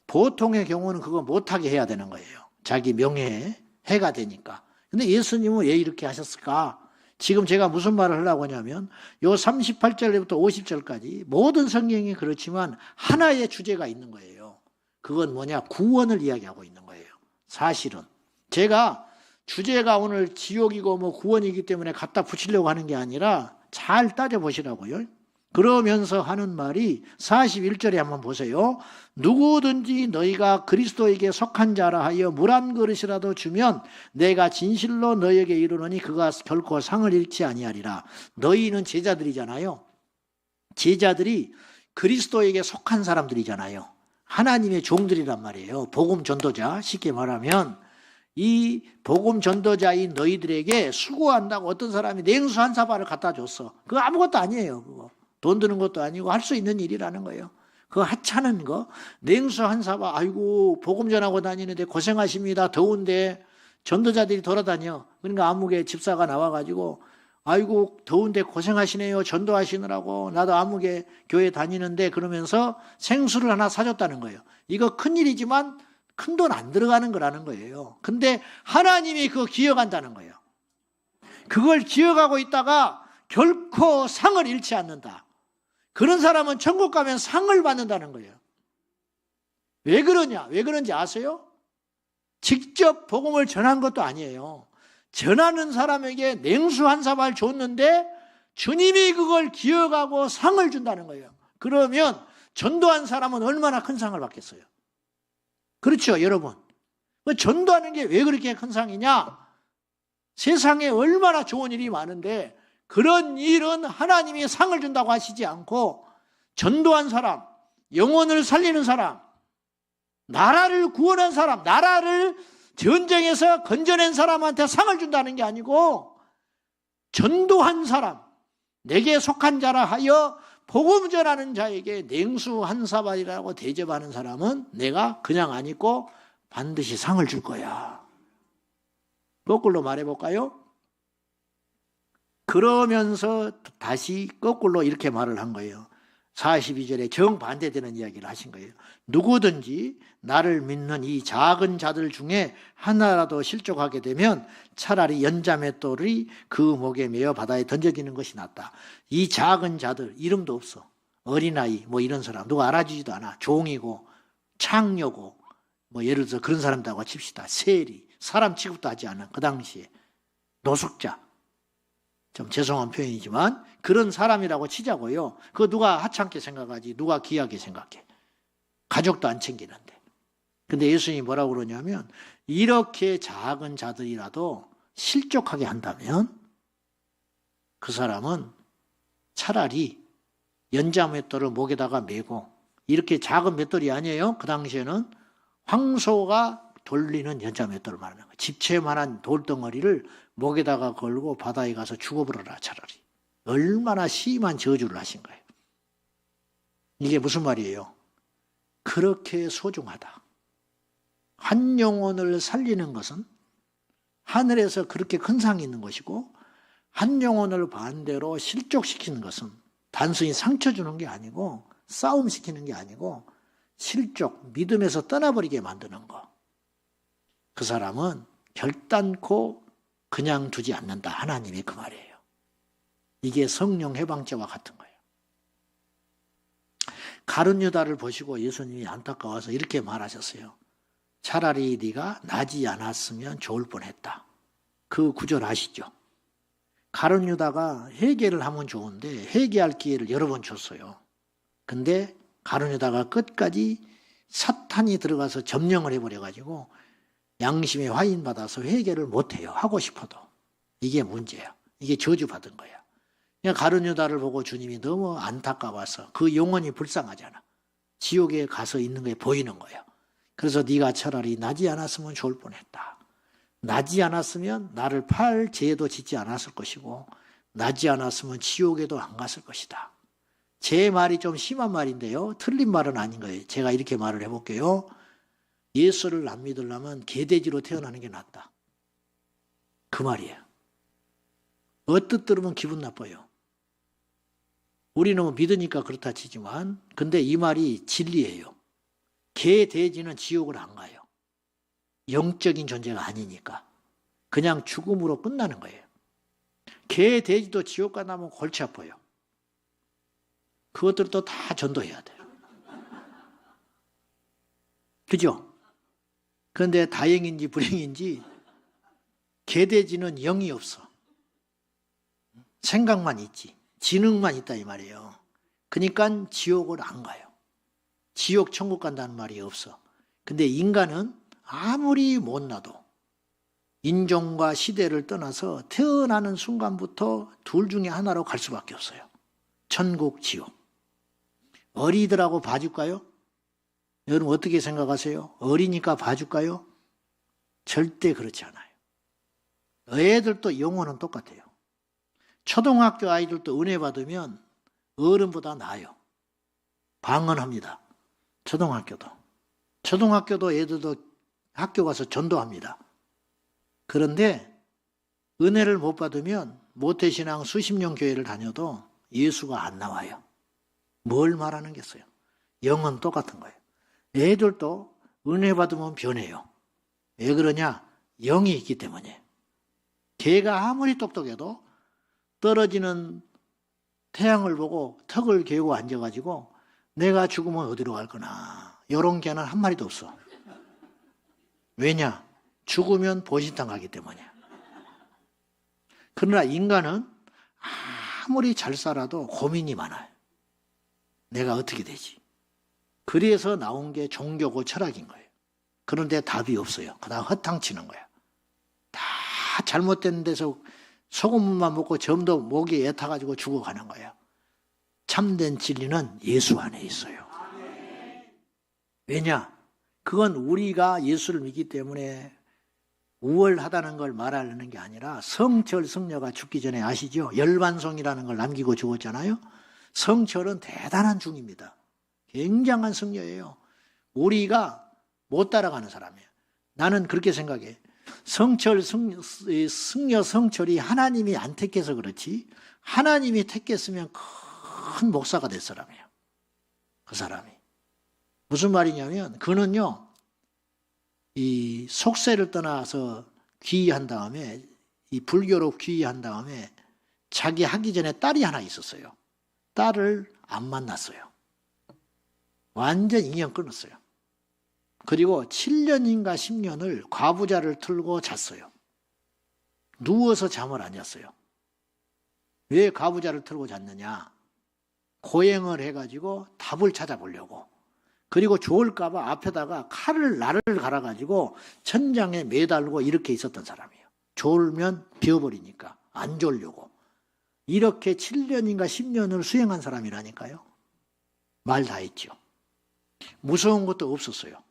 보통의 경우는 그거 못하게 해야 되는 거예요. 자기 명예에 해가 되니까. 근데 예수님은 왜 이렇게 하셨을까? 지금 제가 무슨 말을 하려고 하냐면 요 38절부터 50절까지 모든 성경이 그렇지만 하나의 주제가 있는 거예요. 그건 뭐냐? 구원을 이야기하고 있는 거예요. 사실은. 제가 주제가 오늘 지옥이고 뭐 구원이기 때문에 갖다 붙이려고 하는 게 아니라 잘 따져보시라고요. 그러면서 하는 말이 41절에 한번 보세요. 누구든지 너희가 그리스도에게 속한 자라 하여 물 한 그릇이라도 주면 내가 진실로 너희에게 이르노니 그가 결코 상을 잃지 아니하리라. 너희는 제자들이잖아요. 제자들이 그리스도에게 속한 사람들이잖아요. 하나님의 종들이란 말이에요. 복음 전도자. 쉽게 말하면 이 복음 전도자인 너희들에게 수고한다고 어떤 사람이 냉수 한 사발을 갖다 줬어. 그거 아무것도 아니에요. 그거. 돈 드는 것도 아니고 할 수 있는 일이라는 거예요. 그거 하찮은 거. 냉수 한 사발, 아이고 복음 전하고 다니는데 고생하십니다. 더운데 전도자들이 돌아다녀. 그러니까 아무개 집사가 나와가지고 아이고 더운데 고생하시네요. 전도하시느라고. 나도 아무개 교회 다니는데 그러면서 생수를 하나 사줬다는 거예요. 이거 큰일이지만 큰 돈 안 들어가는 거라는 거예요. 근데 하나님이 그거 기억한다는 거예요. 그걸 기억하고 있다가 결코 상을 잃지 않는다. 그런 사람은 천국 가면 상을 받는다는 거예요. 왜 그러냐? 왜 그런지 아세요? 직접 복음을 전한 것도 아니에요. 전하는 사람에게 냉수 한 사발 줬는데 주님이 그걸 기억하고 상을 준다는 거예요. 그러면 전도한 사람은 얼마나 큰 상을 받겠어요? 그렇죠, 여러분. 전도하는 게 왜 그렇게 큰 상이냐? 세상에 얼마나 좋은 일이 많은데 그런 일은 하나님이 상을 준다고 하시지 않고 전도한 사람, 영혼을 살리는 사람, 나라를 구원한 사람, 나라를 전쟁에서 건져낸 사람한테 상을 준다는 게 아니고 전도한 사람, 내게 속한 자라 하여 복음 전하는 자에게 냉수 한 사발이라고 대접하는 사람은 내가 그냥 안 있고 반드시 상을 줄 거야. 거꾸로 말해볼까요? 그러면서 다시 거꾸로 이렇게 말을 한 거예요. 42절에 정반대되는 이야기를 하신 거예요. 누구든지 나를 믿는 이 작은 자들 중에 하나라도 실족하게 되면 차라리 연자맷돌이 그 목에 매어 바다에 던져지는 것이 낫다. 이 작은 자들 이름도 없어. 어린아이 뭐 이런 사람 누가 알아주지도 않아. 종이고 창녀고 뭐 예를 들어서 그런 사람들하고 칩시다. 세리 사람 취급도 하지 않아. 그 당시에 노숙자 좀 죄송한 표현이지만 그런 사람이라고 치자고요. 그거 누가 하찮게 생각하지 누가 귀하게 생각해. 가족도 안 챙기는데. 근데 예수님이 뭐라고 그러냐면 이렇게 작은 자들이라도 실족하게 한다면 그 사람은 차라리 연자맷돌을 목에다가 메고 이렇게 작은 맷돌이 아니에요. 그 당시에는 황소가 돌리는 연자맷돌을 말하는 거예요. 집채만한 돌덩어리를 목에다가 걸고 바다에 가서 죽어버려라 차라리. 얼마나 심한 저주를 하신 거예요. 이게 무슨 말이에요? 그렇게 소중하다. 한 영혼을 살리는 것은 하늘에서 그렇게 큰 상이 있는 것이고 한 영혼을 반대로 실족시키는 것은 단순히 상처 주는 게 아니고 싸움시키는 게 아니고 실족, 믿음에서 떠나버리게 만드는 거. 그 사람은 결단코 그냥 두지 않는다. 하나님이 그 말이에요. 이게 성령 해방죄와 같은 거예요. 가룟 유다를 보시고 예수님이 안타까워서 이렇게 말하셨어요. 차라리 네가 나지 않았으면 좋을 뻔했다. 그 구절 아시죠? 가룟 유다가 회개를 하면 좋은데 회개할 기회를 여러 번 줬어요. 근데 가룟 유다가 끝까지 사탄이 들어가서 점령을 해버려가지고 양심에 화인받아서 회개를 못해요. 하고 싶어도. 이게 문제야. 이게 저주받은 거야. 그냥 가룟 유다를 보고 주님이 너무 안타까워서 그 영혼이 불쌍하잖아. 지옥에 가서 있는 게 보이는 거예요. 그래서 네가 차라리 나지 않았으면 좋을 뻔했다. 나지 않았으면 나를 팔 죄도 짓지 않았을 것이고 나지 않았으면 지옥에도 안 갔을 것이다. 제 말이 좀 심한 말인데요. 틀린 말은 아닌 거예요. 제가 이렇게 말을 해볼게요. 예수를 안 믿으려면 개돼지로 태어나는 게 낫다. 그 말이에요. 언뜻 들으면 기분 나빠요. 우리는 뭐 믿으니까 그렇다 치지만 근데 이 말이 진리예요. 개돼지는 지옥을 안 가요. 영적인 존재가 아니니까. 그냥 죽음으로 끝나는 거예요. 개돼지도 지옥 가면 골치 아파요. 그것들도 다 전도해야 돼요. 그죠? 그런데 다행인지 불행인지 개돼지는 영이 없어. 생각만 있지. 지능만 있다 이 말이에요. 그러니까 지옥을 안 가요. 지옥 천국 간다는 말이 없어. 근데 인간은 아무리 못나도 인종과 시대를 떠나서 태어나는 순간부터 둘 중에 하나로 갈 수밖에 없어요. 천국, 지옥. 어리더라고 봐줄까요? 여러분 어떻게 생각하세요? 어리니까 봐줄까요? 절대 그렇지 않아요. 애들도 영혼은 똑같아요. 초등학교 아이들도 은혜 받으면 어른보다 나아요. 방언합니다. 초등학교도 애들도 학교 가서 전도합니다. 그런데 은혜를 못 받으면 모태신앙 수십 년 교회를 다녀도 예수가 안 나와요. 뭘 말하는 겠어요? 영은 똑같은 거예요. 애들도 은혜 받으면 변해요. 왜 그러냐? 영이 있기 때문에. 개가 아무리 똑똑해도 떨어지는 태양을 보고 턱을 개고 앉아가지고 내가 죽으면 어디로 갈 거나 이런 개는 한 마리도 없어. 왜냐? 죽으면 보신탕 가기 때문이야. 그러나 인간은 아무리 잘 살아도 고민이 많아요. 내가 어떻게 되지? 그래서 나온 게 종교고 철학인 거예요. 그런데 답이 없어요. 그다음 허탕치는 거야. 다 잘못된 데서 소금만 먹고 점도 목에 애타가지고 죽어가는 거예요. 참된 진리는 예수 안에 있어요. 왜냐? 그건 우리가 예수를 믿기 때문에 우월하다는 걸 말하려는 게 아니라 성철 승려가 죽기 전에 아시죠? 열반송이라는 걸 남기고 죽었잖아요. 성철은 대단한 중입니다. 굉장한 승려예요. 우리가 못 따라가는 사람이에요. 나는 그렇게 생각해. 승려 성철이 하나님이 안 택해서 그렇지 하나님이 택했으면 큰 목사가 될 사람이에요. 그 사람이. 무슨 말이냐면 그는요. 이 속세를 떠나서 귀의한 다음에 이 불교로 귀의한 다음에 자기 하기 전에 딸이 하나 있었어요. 딸을 안 만났어요. 완전 인연 끊었어요. 그리고 7년인가 10년을 과부자를 틀고 잤어요. 누워서 잠을 안 잤어요. 왜 과부자를 틀고 잤느냐? 고행을 해가지고 답을 찾아보려고. 그리고 좋을까봐 앞에다가 날을 갈아가지고 천장에 매달고 이렇게 있었던 사람이에요. 졸면 비워버리니까 안 졸려고. 이렇게 7년인가 10년을 수행한 사람이라니까요. 말 다 했죠. 무서운 것도 없었어요.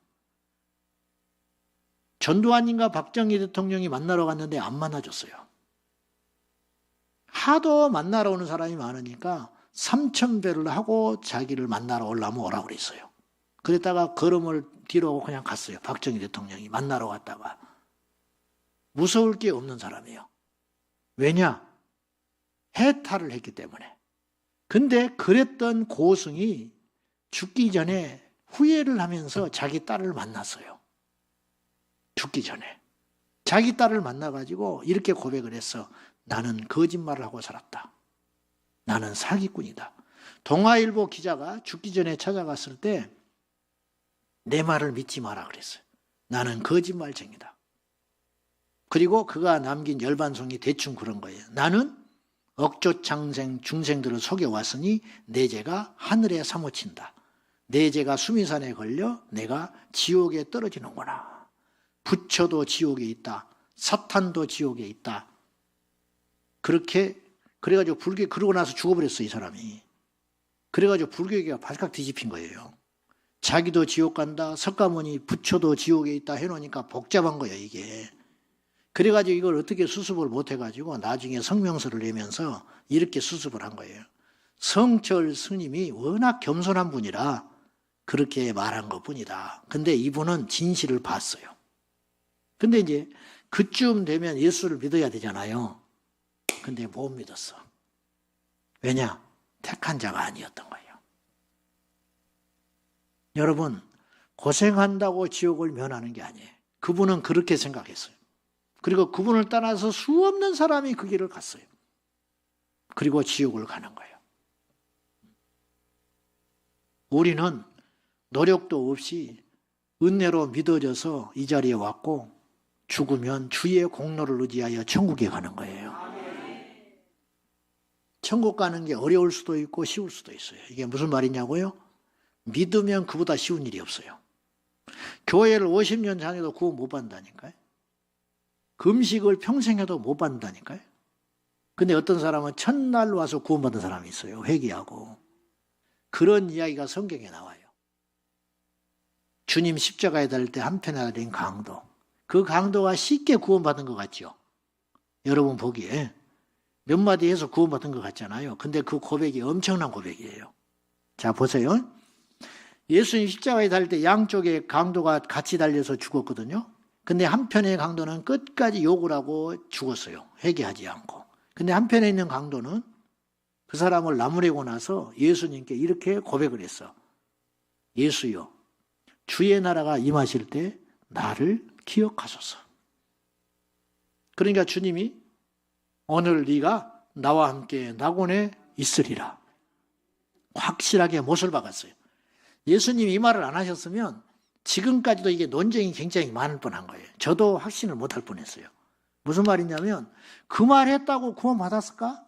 전두환님과 박정희 대통령이 만나러 갔는데 안 만나줬어요. 하도 만나러 오는 사람이 많으니까 3,000배를 하고 자기를 만나러 오려면 오라고 그랬어요. 그랬다가 걸음을 뒤로 하고 그냥 갔어요. 박정희 대통령이 만나러 갔다가. 무서울 게 없는 사람이에요. 왜냐? 해탈을 했기 때문에. 근데 그랬던 고승이 죽기 전에 후회를 하면서 자기 딸을 만났어요. 죽기 전에. 자기 딸을 만나가지고 이렇게 고백을 했어. 나는 거짓말을 하고 살았다. 나는 사기꾼이다. 동아일보 기자가 죽기 전에 찾아갔을 때 내 말을 믿지 마라 그랬어요. 나는 거짓말쟁이다. 그리고 그가 남긴 열반송이 대충 그런 거예요. 나는 억조창생 중생들을 속여왔으니 내 죄가 하늘에 사무친다. 내 죄가 수미산에 걸려 내가 지옥에 떨어지는구나. 부처도 지옥에 있다. 사탄도 지옥에 있다. 그래가지고 그러고 나서 죽어버렸어, 이 사람이. 그래가지고 불교계가 발칵 뒤집힌 거예요. 자기도 지옥 간다. 석가모니 부처도 지옥에 있다 해놓으니까 복잡한 거예요, 이게. 그래가지고 이걸 어떻게 수습을 못해가지고 나중에 성명서를 내면서 이렇게 수습을 한 거예요. 성철 스님이 워낙 겸손한 분이라 그렇게 말한 것 뿐이다. 근데 이분은 진실을 봤어요. 근데 이제 그쯤 되면 예수를 믿어야 되잖아요. 근데 못 믿었어. 왜냐? 택한 자가 아니었던 거예요. 여러분, 고생한다고 지옥을 면하는 게 아니에요. 그분은 그렇게 생각했어요. 그리고 그분을 따라서 수없는 사람이 그 길을 갔어요. 그리고 지옥을 가는 거예요. 우리는 노력도 없이 은혜로 믿어져서 이 자리에 왔고 죽으면 주의 공로를 의지하여 천국에 가는 거예요. 천국 가는 게 어려울 수도 있고 쉬울 수도 있어요. 이게 무슨 말이냐고요? 믿으면 그보다 쉬운 일이 없어요. 교회를 50년 다녀도 구원 못 받는다니까요. 금식을 평생 해도 못 받는다니까요. 근데 어떤 사람은 첫날 와서 구원받은 사람이 있어요. 회개하고. 그런 이야기가 성경에 나와요. 주님 십자가에 달릴 때 한편에 달린 강도. 그 강도가 쉽게 구원받은 것 같죠? 여러분 보기에 몇 마디 해서 구원받은 것 같잖아요. 근데 그 고백이 엄청난 고백이에요. 자, 보세요. 예수님 십자가에 달릴 때 양쪽에 강도가 같이 달려서 죽었거든요. 근데 한편의 강도는 끝까지 욕을 하고 죽었어요. 회개하지 않고. 근데 한편에 있는 강도는 그 사람을 나무래고 나서 예수님께 이렇게 고백을 했어. 예수여, 주의 나라가 임하실 때 나를 기억하소서. 그러니까 주님이 오늘 네가 나와 함께 낙원에 있으리라. 확실하게 못을 박았어요. 예수님이 이 말을 안 하셨으면 지금까지도 이게 논쟁이 굉장히 많을 뻔한 거예요. 저도 확신을 못할 뻔했어요. 무슨 말이냐면 그 말 했다고 구원 받았을까?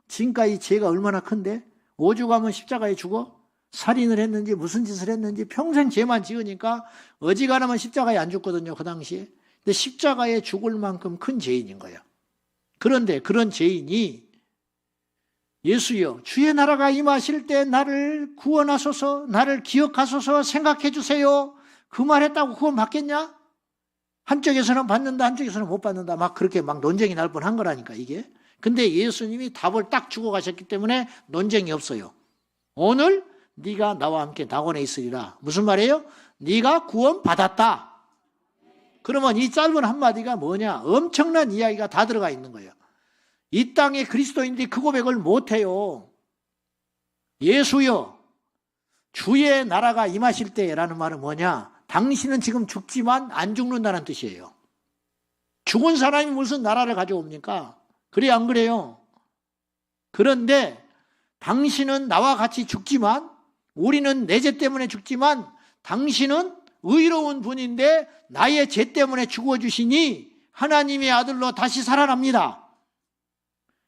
지금까지 죄가 얼마나 큰데 오죽하면 십자가에 죽어? 살인을 했는지 무슨 짓을 했는지 평생 죄만 지으니까 어지간하면 십자가에 안 죽거든요. 그 당시에. 근데 십자가에 죽을 만큼 큰 죄인인 거예요. 그런데 그런 죄인이 예수여, 주의 나라가 임하실 때 나를 구원하소서, 나를 기억하소서, 생각해 주세요. 그 말 했다고 구원 받겠냐? 한쪽에서는 받는다, 한쪽에서는 못 받는다. 막 그렇게 막 논쟁이 날 뻔한 거라니까, 이게. 근데 예수님이 답을 딱 주고 가셨기 때문에 논쟁이 없어요. 오늘 네가 나와 함께 낙원에 있으리라. 무슨 말이에요? 네가 구원 받았다. 그러면 이 짧은 한마디가 뭐냐? 엄청난 이야기가 다 들어가 있는 거예요. 이 땅에 그리스도인들이 그 고백을 못해요. 예수여, 주의 나라가 임하실 때라는 말은 뭐냐? 당신은 지금 죽지만 안 죽는다는 뜻이에요. 죽은 사람이 무슨 나라를 가져옵니까? 그래 안 그래요? 그런데 당신은 나와 같이 죽지만, 우리는 내 죄 때문에 죽지만 당신은 의로운 분인데 나의 죄 때문에 죽어주시니 하나님의 아들로 다시 살아납니다.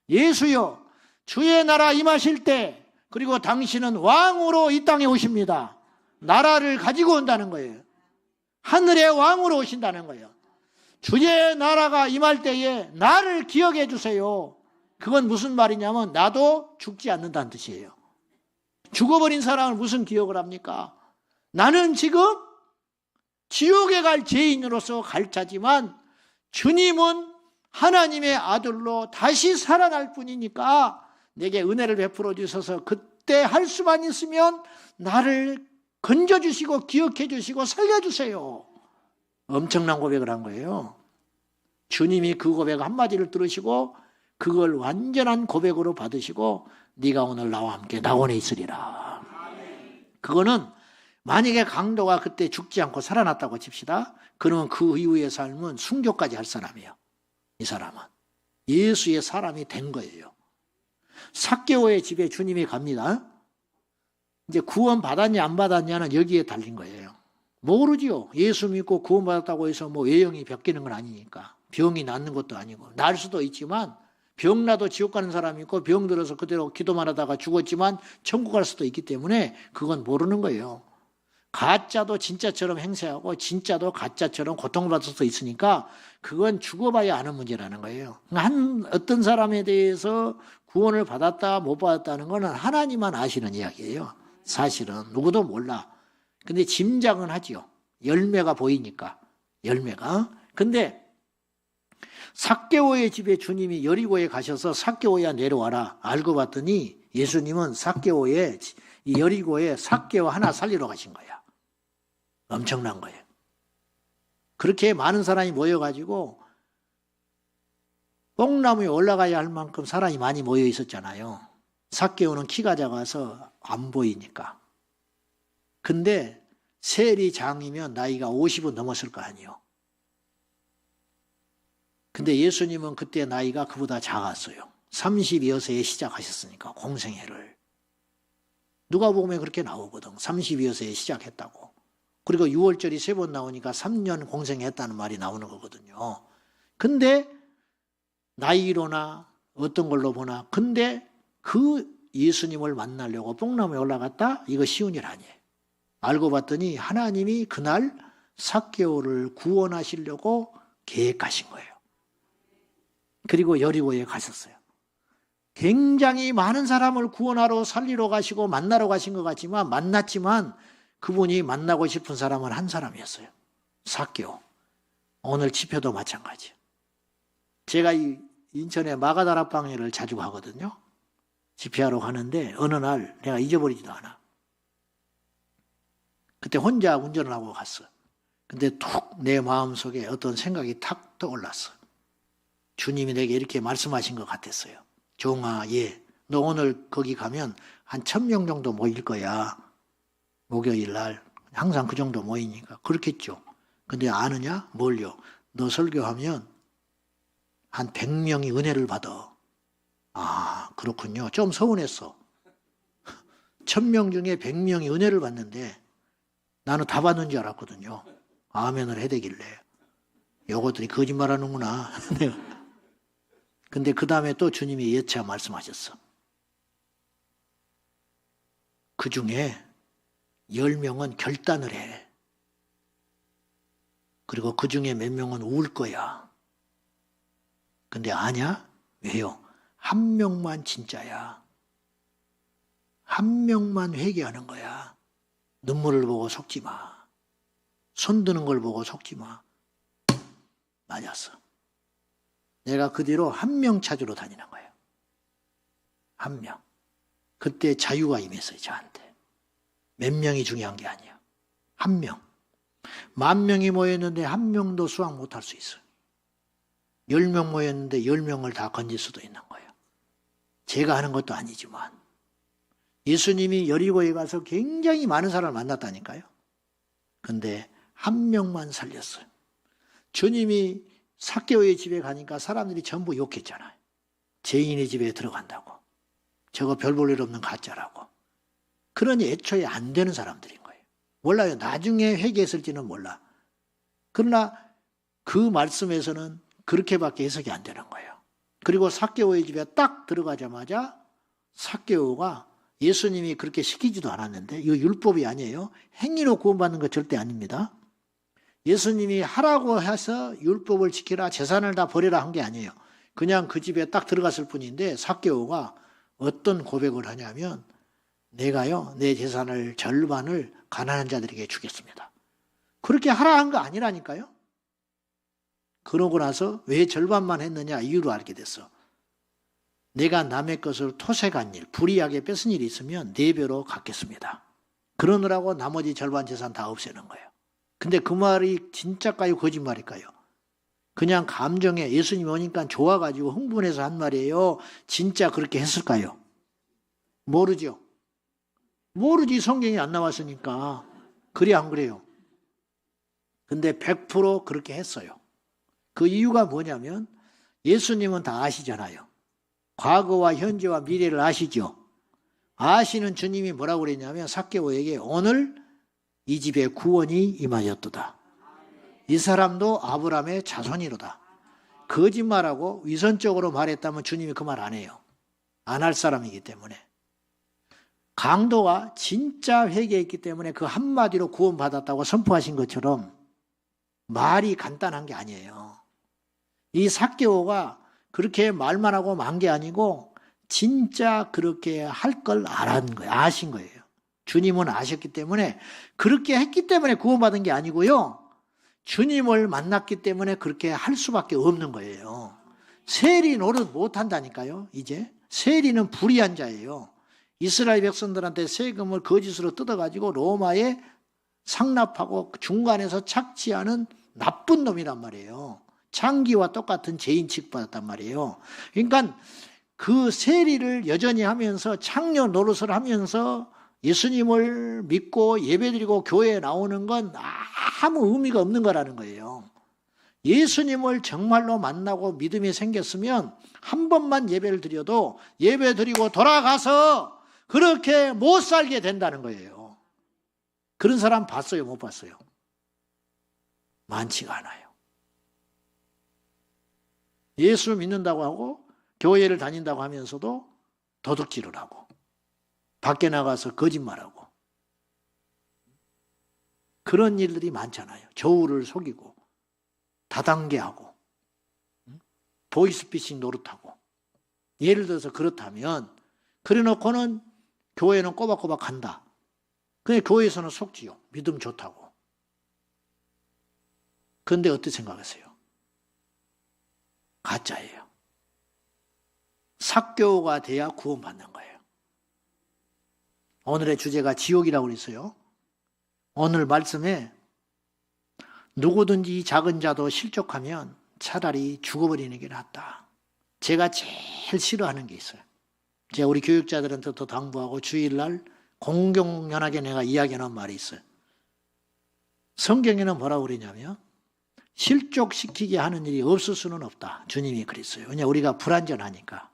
예수여, 주의 나라 임하실 때, 그리고 당신은 왕으로 이 땅에 오십니다. 나라를 가지고 온다는 거예요. 하늘의 왕으로 오신다는 거예요. 주의 나라가 임할 때에 나를 기억해 주세요. 그건 무슨 말이냐면 나도 죽지 않는다는 뜻이에요. 죽어버린 사람을 무슨 기억을 합니까? 나는 지금 지옥에 갈 죄인으로서 갈 자지만 주님은 하나님의 아들로 다시 살아날 뿐이니까 내게 은혜를 베풀어 주셔서 그때 할 수만 있으면 나를 건져주시고 기억해 주시고 살려주세요. 엄청난 고백을 한 거예요. 주님이 그 고백 한마디를 들으시고 그걸 완전한 고백으로 받으시고 네가 오늘 나와 함께 낙원에 있으리라. 그거는 만약에 강도가 그때 죽지 않고 살아났다고 칩시다. 그러면 그 이후의 삶은 순교까지 할 사람이에요. 이 사람은 예수의 사람이 된 거예요. 삭개오의 집에 주님이 갑니다. 이제 구원 받았냐 안 받았냐는 여기에 달린 거예요. 모르지요. 예수 믿고 구원 받았다고 해서 뭐 외형이 바뀌는 건 아니니까. 병이 낫는 것도 아니고. 날 수도 있지만 병나도 지옥 가는 사람이 있고 병 들어서 그대로 기도만 하다가 죽었지만 천국 갈 수도 있기 때문에 그건 모르는 거예요. 가짜도 진짜처럼 행세하고 진짜도 가짜처럼 고통받을 수도 있으니까 그건 죽어봐야 아는 문제라는 거예요. 어떤 사람에 대해서 구원을 받았다 못 받았다는 거는 하나님만 아시는 이야기예요. 사실은 누구도 몰라. 근데 짐작은 하지요. 열매가 보이니까. 열매가. 근데 삭개오의 집에 주님이 여리고에 가셔서 삭개오야 내려와라. 알고 봤더니 예수님은 삭개오에 이 여리고에 삭개오 하나 살리러 가신 거야. 엄청난 거예요. 그렇게 많은 사람이 모여가지고 뽕나무에 올라가야 할 만큼 사람이 많이 모여 있었잖아요. 삭개오는 키가 작아서 안 보이니까. 근데 세리장이면 나이가 50은 넘었을 거 아니에요. 근데 예수님은 그때 나이가 그보다 작았어요. 32여세에 시작하셨으니까 공생애를. 누가복음에 그렇게 나오거든. 32여세에 시작했다고. 그리고 6월절이 3번 나오니까 3년 공생했다는 말이 나오는 거거든요. 근데 나이로나 어떤 걸로 보나 근데 그 예수님을 만나려고 뽕나무에 올라갔다? 이거 쉬운 일 아니에요. 알고 봤더니 하나님이 그날 삭개오를 구원하시려고 계획하신 거예요. 그리고 여리고에 가셨어요. 굉장히 많은 사람을 구원하러 살리러 가시고 만나러 가신 것 같지만 만났지만 그분이 만나고 싶은 사람은 한 사람이었어요. 삭개오. 오늘 집회도 마찬가지예요. 제가 이 인천에 마가다락방회를 자주 가거든요. 집회하러 가는데 어느 날 내가 잊어버리지도 않아. 그때 혼자 운전을 하고 갔어. 근데 툭 내 마음속에 어떤 생각이 탁 떠올랐어. 주님이 내게 이렇게 말씀하신 것 같았어요. 종아, 예, 너 오늘 거기 가면 한 1000명 정도 모일 거야. 목요일 날. 항상 그 정도 모이니까. 그렇겠죠. 근데 아느냐? 뭘요? 너 설교하면 한 100명이 은혜를 받아. 아, 그렇군요. 좀 서운했어. 1000명 중에 100명이 은혜를 받는데 나는 다 받는 줄 알았거든요. 아멘을 해대길래. 요것들이 거짓말하는구나. 근데 그 다음에 또 주님이 예차 말씀하셨어. 그 중에 10명은 결단을 해. 그리고 그 중에 몇 명은 울 거야. 근데 아냐? 왜요? 한 명만 진짜야. 한 명만 회개하는 거야. 눈물을 보고 속지 마. 손 드는 걸 보고 속지 마. 맞았어. 내가 그 뒤로 한 명 찾으러 다니는 거예요. 한 명. 그때 자유가 임했어요, 저한테. 몇 명이 중요한 게 아니야. 한 명. 10,000명이 모였는데 한 명도 수확 못할 수 있어요. 10명 모였는데 10명을 다 건질 수도 있는 거예요. 제가 하는 것도 아니지만 예수님이 여리고에 가서 굉장히 많은 사람을 만났다니까요. 근데 한 명만 살렸어요. 주님이 삭개오의 집에 가니까 사람들이 전부 욕했잖아요. 죄인의 집에 들어간다고. 저거 별 볼 일 없는 가짜라고. 그러니 애초에 안 되는 사람들인 거예요. 몰라요. 나중에 회개했을지는 몰라. 그러나 그 말씀에서는 그렇게밖에 해석이 안 되는 거예요. 그리고 삭개오의 집에 딱 들어가자마자 삭개오가 예수님이 그렇게 시키지도 않았는데 이거 율법이 아니에요. 행위로 구원받는 거 절대 아닙니다. 예수님이 하라고 해서 율법을 지키라 재산을 다 버리라 한 게 아니에요. 그냥 그 집에 딱 들어갔을 뿐인데 삭개오가 어떤 고백을 하냐면 내가요 내 재산을 절반을 가난한 자들에게 주겠습니다. 그렇게 하라 한 거 아니라니까요. 그러고 나서 왜 절반만 했느냐 이유를 알게 됐어. 내가 남의 것을 토색한 일, 불이하게 뺏은 일이 있으면 4배로 갚겠습니다. 그러느라고 나머지 절반 재산 다 없애는 거예요. 근데 그 말이 진짜일까요? 거짓말일까요? 그냥 감정에 예수님 오니까 좋아가지고 흥분해서 한 말이에요. 진짜 그렇게 했을까요? 모르죠. 모르지, 성경이 안 나왔으니까. 그래 안 그래요? 근데 100% 그렇게 했어요. 그 이유가 뭐냐면 예수님은 다 아시잖아요. 과거와 현재와 미래를 아시죠. 아시는 주님이 뭐라고 그랬냐면 삭개오에게 오늘 이 집에 구원이 임하였도다. 이 사람도 아브라함의 자손이로다. 거짓말하고 위선적으로 말했다면 주님이 그 말 안 해요. 안 할 사람이기 때문에. 강도가 진짜 회개했기 때문에 그 한마디로 구원받았다고 선포하신 것처럼 말이 간단한 게 아니에요. 이 삭개오가 그렇게 말만 하고 만 게 아니고 진짜 그렇게 할 걸 알았는 거예요. 아신 거예요. 주님은 아셨기 때문에 그렇게 했기 때문에 구원받은 게 아니고요. 주님을 만났기 때문에 그렇게 할 수밖에 없는 거예요. 세리 노릇 못 한다니까요. 이제 세리는 불의한 자예요. 이스라엘 백성들한테 세금을 거짓으로 뜯어가지고 로마에 상납하고 중간에서 착취하는 나쁜 놈이란 말이에요. 창기와 똑같은 죄인 취급받았단 말이에요. 그러니까 그 세리를 여전히 하면서 창녀 노릇을 하면서 예수님을 믿고 예배드리고 교회에 나오는 건 아무 의미가 없는 거라는 거예요. 예수님을 정말로 만나고 믿음이 생겼으면 한 번만 예배를 드려도 예배 드리고 돌아가서 그렇게 못 살게 된다는 거예요. 그런 사람 봤어요? 못 봤어요? 많지가 않아요. 예수 믿는다고 하고 교회를 다닌다고 하면서도 도둑질을 하고 밖에 나가서 거짓말하고 그런 일들이 많잖아요. 저울을 속이고 다단계하고 보이스피싱 노릇하고. 예를 들어서 그렇다면 그래 놓고는 교회는 꼬박꼬박 간다. 근데 교회에서는 속지요. 믿음 좋다고. 그런데 어떻게 생각하세요? 가짜예요. 삭개오가 돼야 구원받는 거예요. 오늘의 주제가 지옥이라고 그랬어요. 오늘 말씀에 누구든지 작은 자도 실족하면 차라리 죽어버리는 게 낫다. 제가 제일 싫어하는 게 있어요. 제가 우리 교육자들한테도 당부하고 주일날 공공연하게 내가 이야기하는 말이 있어요. 성경에는 뭐라고 그러냐면 실족시키게 하는 일이 없을 수는 없다. 주님이 그랬어요. 왜냐하면 우리가 불완전하니까.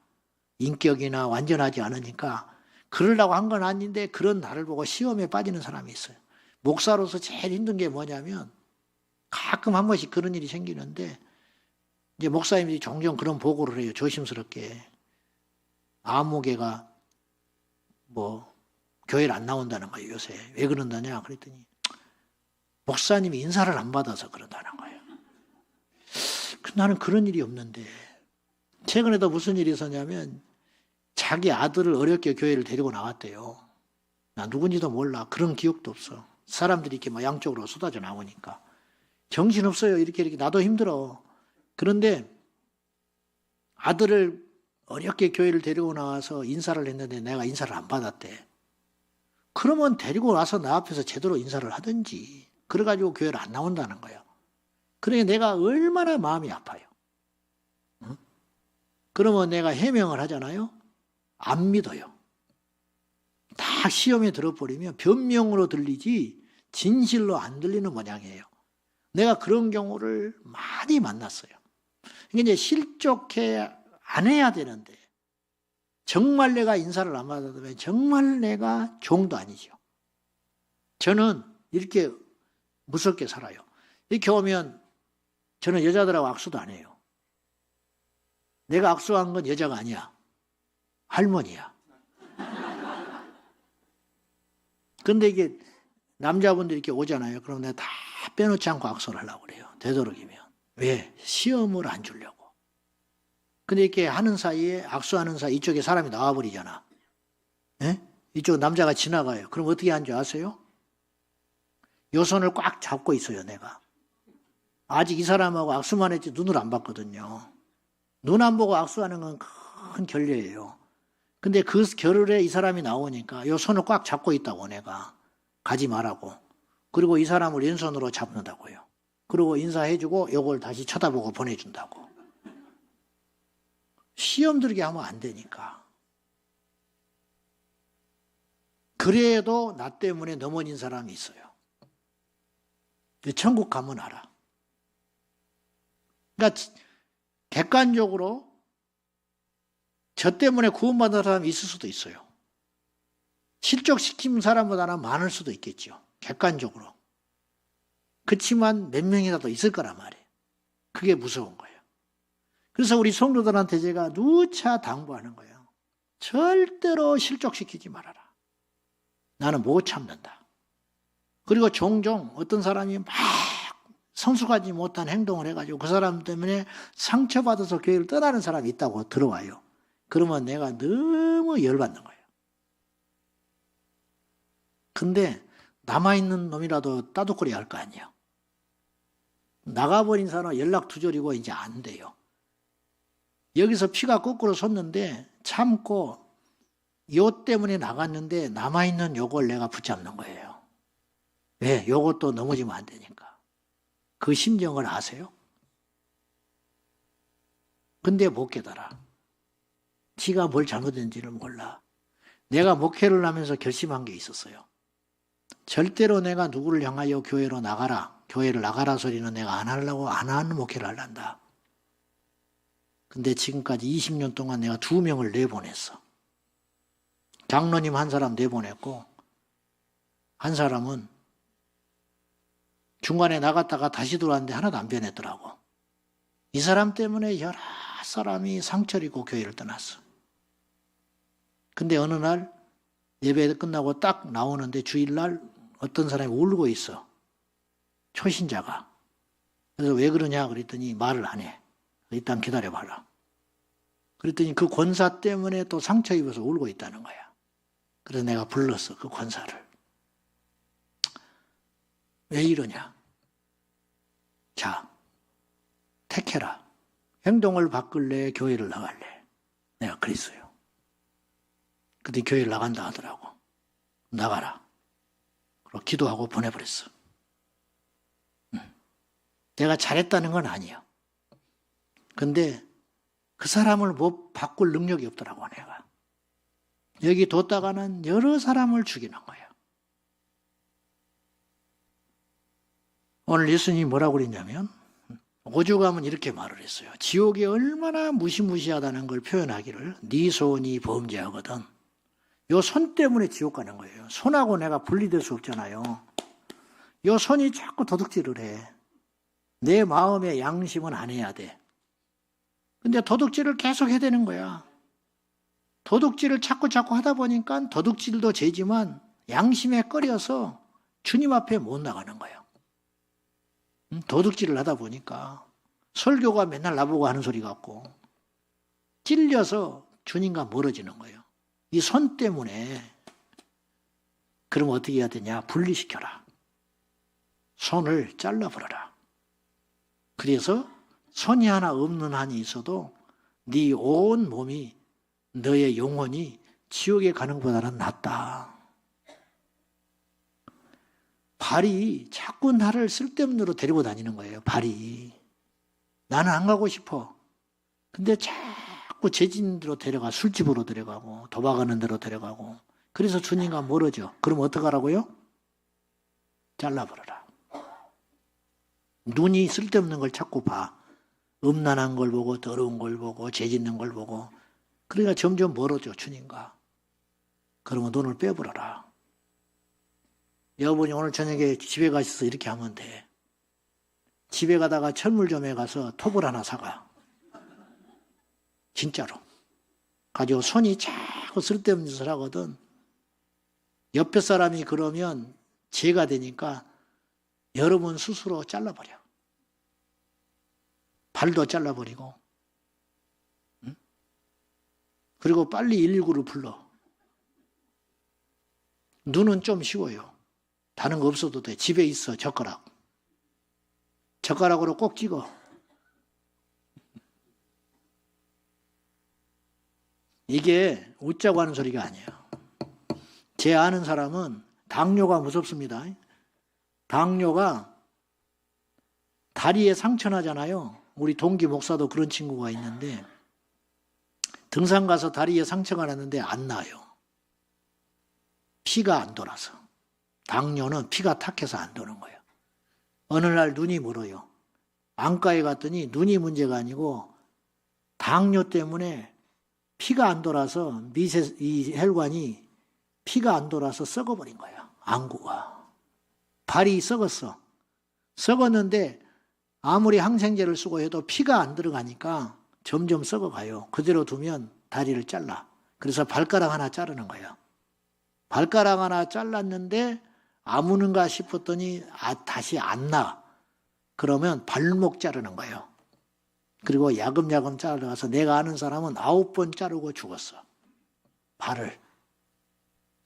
인격이나 완전하지 않으니까 그러려고 한 건 아닌데 그런 나를 보고 시험에 빠지는 사람이 있어요. 목사로서 제일 힘든 게 뭐냐면 가끔 한 번씩 그런 일이 생기는데 이제 목사님들이 종종 그런 보고를 해요. 조심스럽게. 아무개가 교회를 안 나온다는 거예요. 요새. 왜 그런다냐 그랬더니 목사님이 인사를 안 받아서 그런다는 거예요. 나는 그런 일이 없는데 최근에도 무슨 일이 있었냐면 자기 아들을 어렵게 교회를 데리고 나왔대요. 나 누군지도 몰라. 그런 기억도 없어. 사람들이 이렇게 양쪽으로 쏟아져 나오니까. 정신없어요. 이렇게 나도 힘들어. 그런데 아들을 어렵게 교회를 데리고 나와서 인사를 했는데 내가 인사를 안 받았대. 그러면 데리고 와서 나 앞에서 제대로 인사를 하든지. 그래가지고 교회를 안 나온다는 거예요. 그러니까 내가 얼마나 마음이 아파요. 응? 그러면 내가 해명을 하잖아요. 안 믿어요. 다 시험에 들어버리면 변명으로 들리지 진실로 안 들리는 모양이에요. 내가 그런 경우를 많이 만났어요. 이제 실족해 안 해야 되는데 정말 내가 인사를 안 받아도 정말 내가 종도 아니죠. 저는 이렇게 무섭게 살아요. 이렇게 오면 저는 여자들하고 악수도 안 해요. 내가 악수한 건 여자가 아니야. 할머니야. 근데 이게 남자분들이 이렇게 오잖아요. 그럼 내가 다 빼놓지 않고 악수를 하려고 그래요. 되도록이면. 왜? 시험을 안 주려고. 근데 이렇게 하는 사이에 악수하는 사이 이쪽에 사람이 나와버리잖아. 예? 이쪽 남자가 지나가요. 그럼 어떻게 하는 줄 아세요? 요 손을 꽉 잡고 있어요, 내가. 아직 이 사람하고 악수만 했지 눈을 안 봤거든요. 눈 안 보고 악수하는 건 큰 결례예요. 근데 그 겨를에 이 사람이 나오니까 요 손을 꽉 잡고 있다고 내가. 가지 말라고. 그리고 이 사람을 왼손으로 잡는다고요. 그리고 인사해주고 요걸 다시 쳐다보고 보내준다고. 시험 들게 하면 안 되니까. 그래도 나 때문에 넘어진 사람이 있어요. 천국 가면 알아. 그러니까 객관적으로 저 때문에 구원받은 사람이 있을 수도 있어요. 실족시킨 사람보다는 많을 수도 있겠죠. 객관적으로. 그렇지만 몇 명이라도 있을 거란 말이에요. 그게 무서운 거예요. 그래서 우리 성도들한테 제가 누차 당부하는 거예요. 절대로 실족시키지 말아라. 나는 못 참는다. 그리고 종종 어떤 사람이 막 성숙하지 못한 행동을 해가지고 그 사람 때문에 상처받아서 교회를 떠나는 사람이 있다고 들어와요. 그러면 내가 너무 열받는 거예요. 근데 남아있는 놈이라도 따돌거리 할 거 아니에요. 나가버린 사람은 연락 두절이고 이제 안 돼요. 여기서 피가 거꾸로 섰는데 참고 요 때문에 나갔는데 남아있는 요걸 내가 붙잡는 거예요. 왜? 요것도 넘어지면 안 되니까. 그 심정을 아세요? 근데 못 깨달아. 지가 뭘 잘못했는지를 몰라. 내가 목회를 하면서 결심한 게 있었어요. 절대로 내가 누구를 향하여 교회로 나가라, 교회를 나가라 소리는 내가 안 하려고 안 하는 목회를 하란다. 근데 지금까지 20년 동안 내가 2명을 내보냈어. 장로님 한 사람 내보냈고 한 사람은 중간에 나갔다가 다시 들어왔는데 하나도 안 변했더라고. 이 사람 때문에 여러 사람이 상처를 입고 교회를 떠났어. 근데 어느 날 예배 끝나고 딱 나오는데 주일날 어떤 사람이 울고 있어. 초신자가. 그래서 왜 그러냐 그랬더니 말을 안 해. 일단 기다려봐라. 그랬더니 그 권사 때문에 또 상처 입어서 울고 있다는 거야. 그래서 내가 불렀어, 그 권사를. 왜 이러냐? 자, 택해라. 행동을 바꿀래, 교회를 나갈래? 내가 그랬어요. 그때 교회를 나간다 하더라고. 나가라. 그리고 기도하고 보내버렸어. 내가 잘했다는 건 아니야. 근데 그 사람을 못 바꿀 능력이 없더라고, 내가. 여기 뒀다가는 여러 사람을 죽이는 거야. 오늘 예수님이 뭐라고 그랬냐면 오죽하면 이렇게 말을 했어요. 지옥이 얼마나 무시무시하다는 걸 표현하기를 네 손이 범죄하거든. 요 손 때문에 지옥 가는 거예요. 손하고 내가 분리될 수 없잖아요. 요 손이 자꾸 도둑질을 해. 내 마음의 양심은 안 해야 돼. 근데 도둑질을 계속 해야 되는 거야. 도둑질을 자꾸 하다 보니까 도둑질도 죄지만 양심에 꺼려서 주님 앞에 못 나가는 거예요. 도둑질을 하다 보니까 설교가 맨날 나보고 하는 소리 같고 찔려서 주님과 멀어지는 거예요. 이 손 때문에. 그럼 어떻게 해야 되냐? 분리시켜라. 손을 잘라버려라. 그래서 손이 하나 없는 한이 있어도 네 온 몸이, 너의 영혼이 지옥에 가는 것보다는 낫다. 발이 자꾸 나를 쓸데없는 데로 데리고 다니는 거예요. 발이. 나는 안 가고 싶어. 근데 자꾸 죄진 데로 데려가. 술집으로 데려가고 도박하는 데로 데려가고. 그래서 주님과 멀어져. 그럼 어떡하라고요? 잘라버려라. 눈이 쓸데없는 걸 자꾸 봐. 음란한 걸 보고 더러운 걸 보고 죄 짓는 걸 보고. 그러니까 점점 멀어져, 주님과. 그러면 눈을 빼버려라. 여러분이 오늘 저녁에 집에 가셔서 이렇게 하면 돼. 집에 가다가 철물점에 가서 톱을 하나 사가. 진짜로. 가지고 손이 자꾸 쓸데없는 짓을 하거든. 옆에 사람이 그러면 죄가 되니까 여러분 스스로 잘라버려. 발도 잘라버리고. 응? 그리고 빨리 119를 불러. 눈은 좀 쉬워요. 다른 거 없어도 돼. 집에 있어, 젓가락. 젓가락으로 꼭 찍어. 이게 웃자고 하는 소리가 아니에요. 제 아는 사람은 당뇨가 무섭습니다. 당뇨가 다리에 상처 나잖아요. 우리 동기 목사도 그런 친구가 있는데 등산 가서 다리에 상처가 났는데 안 나요. 피가 안 돌아서. 당뇨는 피가 탁해서 안 도는 거예요. 어느 날 눈이 멀어요. 안과에 갔더니 눈이 문제가 아니고 당뇨 때문에 피가 안 돌아서 이 혈관이 피가 안 돌아서 썩어버린 거야. 안구가. 발이 썩었어. 썩었는데 아무리 항생제를 쓰고 해도 피가 안 들어가니까 점점 썩어가요. 그대로 두면 다리를 잘라. 그래서 발가락 하나 자르는 거예요. 발가락 하나 잘랐는데 아무는가 싶었더니 다시 안 나. 그러면 발목 자르는 거예요. 그리고 야금야금 자르가서 내가 아는 사람은 9번 자르고 죽었어. 발을.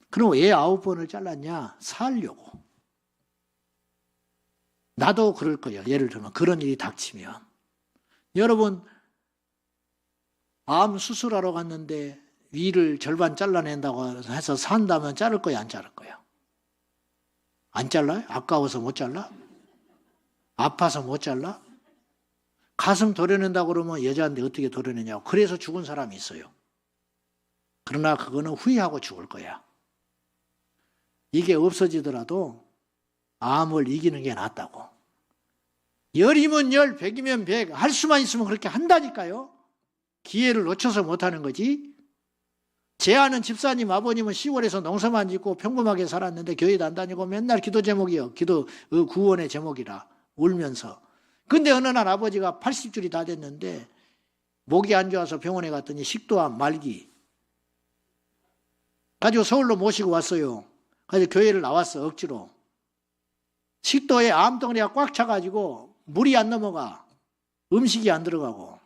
그럼 왜 9번을 잘랐냐? 살려고. 나도 그럴 거예요. 예를 들면 그런 일이 닥치면. 여러분 암 수술하러 갔는데 위를 절반 잘라낸다고 해서 산다면 자를 거야, 안 자를 거야? 안 잘라요? 아까워서 못 잘라? 아파서 못 잘라? 가슴 도려낸다고 그러면 여자인데 어떻게 도려내냐고. 그래서 죽은 사람이 있어요. 그러나 그거는 후회하고 죽을 거야. 이게 없어지더라도 암을 이기는 게 낫다고. 10이면 10, 100이면 100. 할 수만 있으면 그렇게 한다니까요. 기회를 놓쳐서 못하는 거지. 제 아는 집사님 아버님은 시골에서 농사만 짓고 평범하게 살았는데 교회도 안 다니고 맨날 기도 제목이요. 기도 구원의 제목이라 울면서. 근데 어느 날 아버지가 80줄이 다 됐는데 목이 안 좋아서 병원에 갔더니 식도암 말기. 가지고 서울로 모시고 왔어요. 그래서 교회를 나왔어, 억지로. 식도에 암덩어리가 꽉 차가지고 물이 안 넘어가. 음식이 안 들어가고.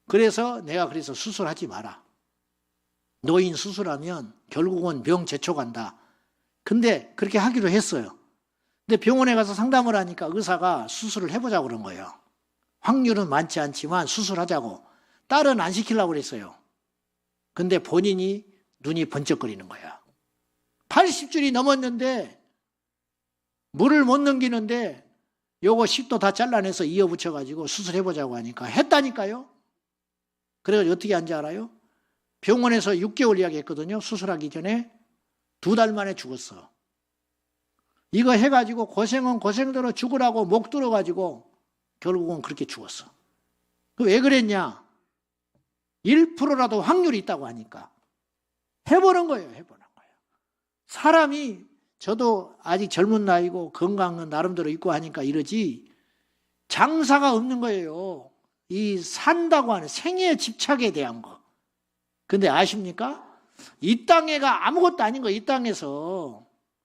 그래서 내가 그래서 수술하지 마라. 노인 수술하면 결국은 병 제초간다. 근데 그렇게 하기로 했어요. 근데 병원에 가서 상담을 하니까 의사가 수술을 해보자고 그런 거예요. 확률은 많지 않지만 수술하자고. 딸은 안 시키려고 그랬어요. 근데 본인이 눈이 번쩍거리는 거야. 80줄이 넘었는데 물을 못 넘기는데 요거 식도 다 잘라내서 이어붙여가지고 수술해보자고 하니까 했다니까요. 그래가지고 어떻게 한지 알아요? 병원에서 6개월 이야기했거든요. 수술하기 전에 2달 만에 죽었어. 이거 해가지고 고생은 고생대로 죽으라고 목 들어가지고 결국은 그렇게 죽었어. 왜 그랬냐? 1%라도 확률이 있다고 하니까. 해보는 거예요. 해보는 거예요. 사람이 저도 아직 젊은 나이고 건강은 나름대로 있고 하니까 이러지 장사가 없는 거예요. 이 산다고 하는 생애의 집착에 대한 거. 근데 아십니까? 이 땅에가 아무것도 아닌 거예요.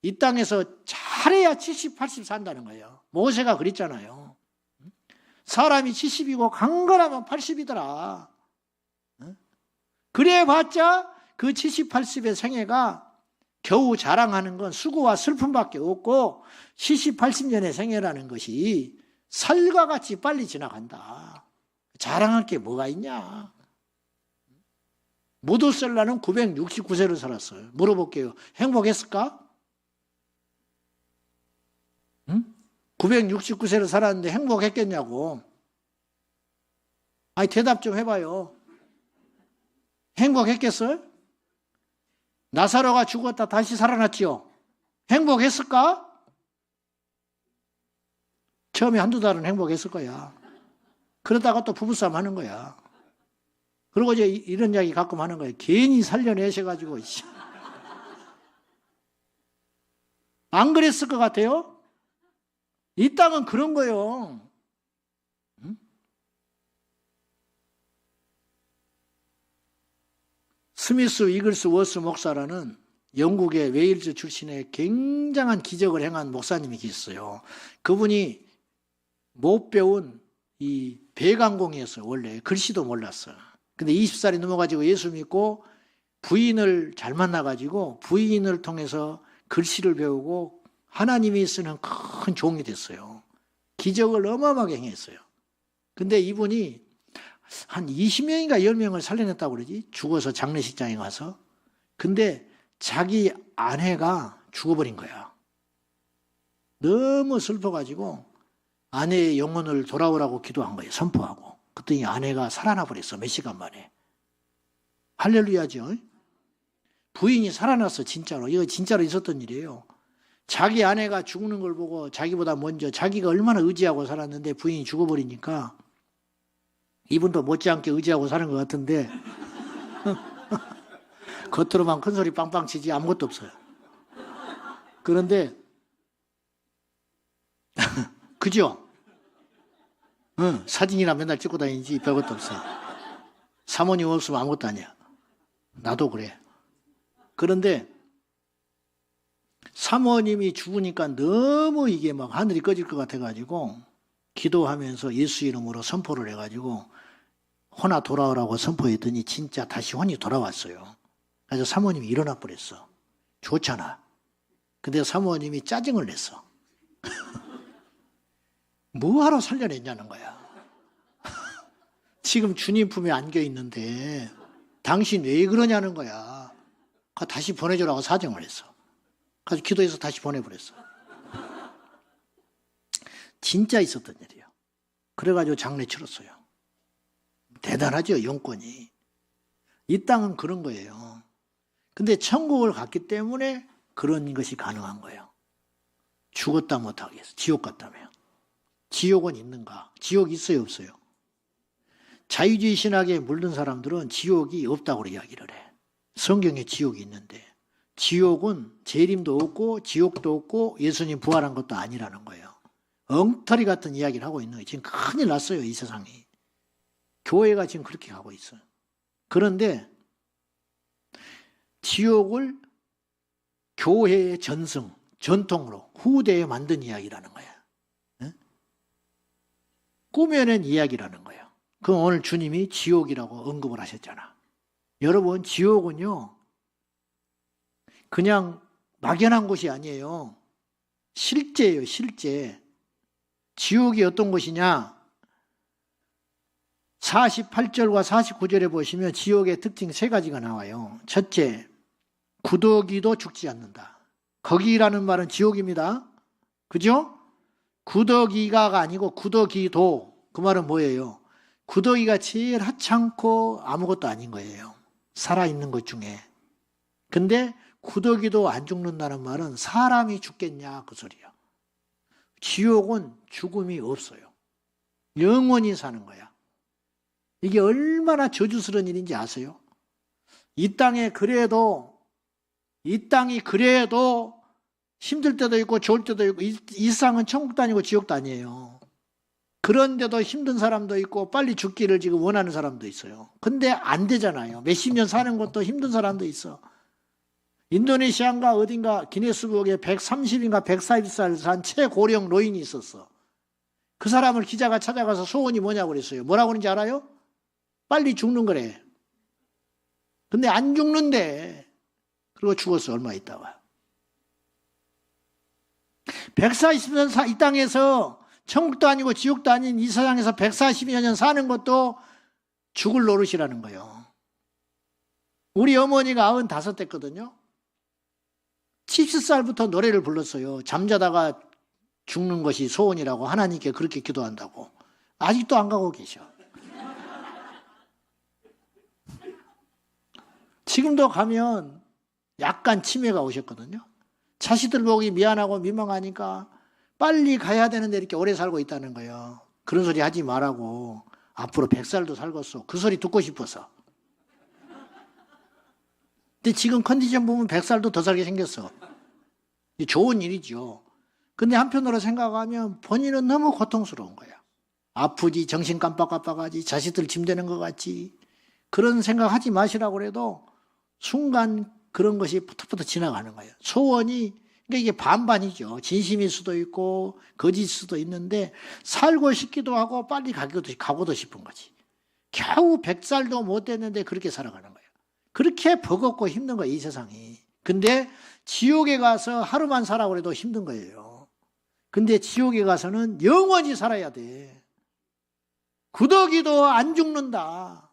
이 땅에서 잘해야 70, 80 산다는 거예요. 모세가 그랬잖아요. 사람이 70이고 강건하면 80이더라. 그래봤자 그 70, 80의 생애가 겨우 자랑하는 건 수고와 슬픔밖에 없고 70, 80년의 생애라는 것이 살과 같이 빨리 지나간다. 자랑할 게 뭐가 있냐. 무두셀라는 969세를 살았어요. 물어볼게요. 행복했을까? 응? 969세를 살았는데 행복했겠냐고. 아니 대답 좀 해봐요. 행복했겠어요? 나사로가 죽었다 다시 살아났지요. 행복했을까? 처음에 한두 달은 행복했을 거야. 그러다가 또 부부싸움 하는 거야. 그리고 이제 이런 이야기 가끔 하는 거예요. 괜히 살려내셔가지고. 안 그랬을 것 같아요? 이 땅은 그런 거예요. 응? 스미스 이글스 워스 목사라는 영국의 웨일즈 출신의 굉장한 기적을 행한 목사님이 계셨어요. 그분이 못 배운 이 배강공이었어요. 원래 글씨도 몰랐어요. 근데 20살이 넘어가지고 예수 믿고 부인을 잘 만나가지고 부인을 통해서 글씨를 배우고 하나님이 쓰는 큰 종이 됐어요. 기적을 어마어마하게 행했어요. 근데 이분이 한 20명인가 10명을 살려냈다고 그러지. 죽어서 장례식장에 가서. 근데 자기 아내가 죽어버린 거야. 너무 슬퍼가지고 아내의 영혼을 돌아오라고 기도한 거예요. 선포하고. 그랬더니 아내가 살아나 버렸어. 몇 시간 만에. 할렐루야죠. 부인이 살아났어, 진짜로. 이거 진짜로 있었던 일이에요. 자기 아내가 죽는 걸 보고 자기보다 먼저 자기가 얼마나 의지하고 살았는데 부인이 죽어버리니까 이분도 못지않게 의지하고 사는 것 같은데 겉으로만 큰 소리 빵빵 치지 아무것도 없어요. 그런데 그죠? 응, 사진이나 맨날 찍고 다니지 별것도 없어. 사모님 없으면 아무것도 아니야. 나도 그래. 그런데 사모님이 죽으니까 너무 이게 막 하늘이 꺼질 것 같아가지고 기도하면서 예수 이름으로 선포를 해가지고 혼아 돌아오라고 선포했더니 진짜 다시 혼이 돌아왔어요. 그래서 사모님이 일어나 버렸어. 좋잖아. 근데 사모님이 짜증을 냈어. 뭐하러 살려냈냐는 거야. 지금 주님 품에 안겨 있는데 당신 왜 그러냐는 거야. 다시 보내주라고 사정을 했어. 그래서 기도해서 다시 보내버렸어. 진짜 있었던 일이에요. 그래가지고 장례 치렀어요. 대단하죠, 영권이. 이 땅은 그런 거예요. 근데 천국을 갔기 때문에 그런 것이 가능한 거예요. 죽었다 못하게 해서 지옥 갔다며. 지옥은 있는가? 지옥 있어요, 없어요? 자유주의 신학에 물든 사람들은 지옥이 없다고 이야기를 해. 성경에 지옥이 있는데 지옥은 재림도 없고 지옥도 없고 예수님 부활한 것도 아니라는 거예요. 엉터리 같은 이야기를 하고 있는 거예요. 지금 큰일 났어요, 이 세상이. 교회가 지금 그렇게 가고 있어요. 그런데 지옥을 교회의 전승, 전통으로 후대에 만든 이야기라는 거예요. 꾸며낸 이야기라는 거예요. 그럼 오늘 주님이 지옥이라고 언급을 하셨잖아. 여러분, 지옥은요, 그냥 막연한 곳이 아니에요. 실제예요, 실제. 지옥이 어떤 곳이냐? 48절과 49절에 보시면 지옥의 특징 3가지가 나와요. 첫째, 구더기도 죽지 않는다. 거기라는 말은 지옥입니다. 그죠? 구더기가 아니고 구더기도. 그 말은 뭐예요? 구더기가 제일 하찮고 아무것도 아닌 거예요. 살아있는 것 중에. 근데 구더기도 안 죽는다는 말은 사람이 죽겠냐 그 소리야. 지옥은 죽음이 없어요. 영원히 사는 거야. 이게 얼마나 저주스러운 일인지 아세요? 이 땅이 그래도 힘들 때도 있고 좋을 때도 있고 이 세상은 천국도 아니고 지옥도 아니에요. 그런데도 힘든 사람도 있고 빨리 죽기를 지금 원하는 사람도 있어요. 근데 안 되잖아요. 몇십 년 사는 것도 힘든 사람도 있어. 인도네시아인가 어딘가 기네스북에 130인가 140살 산 최고령 노인이 있었어. 그 사람을 기자가 찾아가서 소원이 뭐냐고 그랬어요. 뭐라고 그러는지 알아요? 빨리 죽는 거래. 근데 안 죽는데. 그리고 죽었어, 얼마 있다가. 140년 이 땅에서 천국도 아니고 지옥도 아닌 이 세상에서 140여 년 사는 것도 죽을 노릇이라는 거예요. 우리 어머니가 95 됐거든요. 70살부터 노래를 불렀어요. 잠자다가 죽는 것이 소원이라고 하나님께 그렇게 기도한다고. 아직도 안 가고 계셔. 지금도 가면 약간 치매가 오셨거든요. 자식들 보기 미안하고 민망하니까 빨리 가야 되는데 이렇게 오래 살고 있다는 거예요. 그런 소리 하지 말라고. 앞으로 100살도 살겠어. 그 소리 듣고 싶어서. 근데 지금 컨디션 보면 100살도 더 살게 생겼어. 좋은 일이죠. 근데 한편으로 생각하면 본인은 너무 고통스러운 거야. 아프지, 정신 깜빡깜빡하지, 자식들 짐되는 것 같지. 그런 생각 하지 마시라고 그래도 순간 그런 것이 푸트푸트 지나가는 거예요. 소원이, 그러니까 이게 반반이죠. 진심일 수도 있고 거짓일 수도 있는데 살고 싶기도 하고 빨리 가고도 싶은 거지. 겨우 100살도 못 됐는데 그렇게 살아가는 거예요. 그렇게 버겁고 힘든 거예요, 이 세상이. 근데 지옥에 가서 하루만 살아 그래도 힘든 거예요. 근데 지옥에 가서는 영원히 살아야 돼. 구더기도 안 죽는다.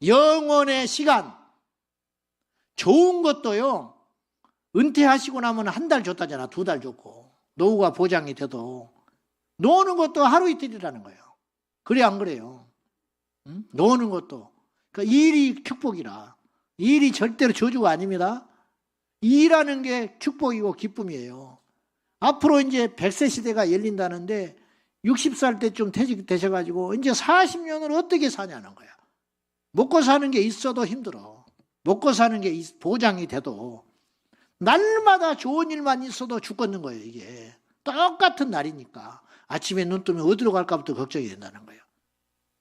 영원의 시간. 좋은 것도요, 은퇴하시고 나면 1달 줬다잖아. 2달 줬고. 노후가 보장이 돼도. 노는 것도 하루 이틀이라는 거예요. 그래, 안 그래요? 응? 노는 것도. 그러니까 일이 축복이라. 일이 절대로 저주가 아닙니다. 일하는 게 축복이고 기쁨이에요. 앞으로 이제 100세 시대가 열린다는데 60살 때쯤 퇴직되셔가지고 이제 40년을 어떻게 사냐는 거야. 먹고 사는 게 있어도 힘들어. 먹고 사는 게 보장이 돼도 날마다 좋은 일만 있어도 죽겠는 거예요. 이게 똑같은 날이니까 아침에 눈 뜨면 어디로 갈까부터 걱정이 된다는 거예요.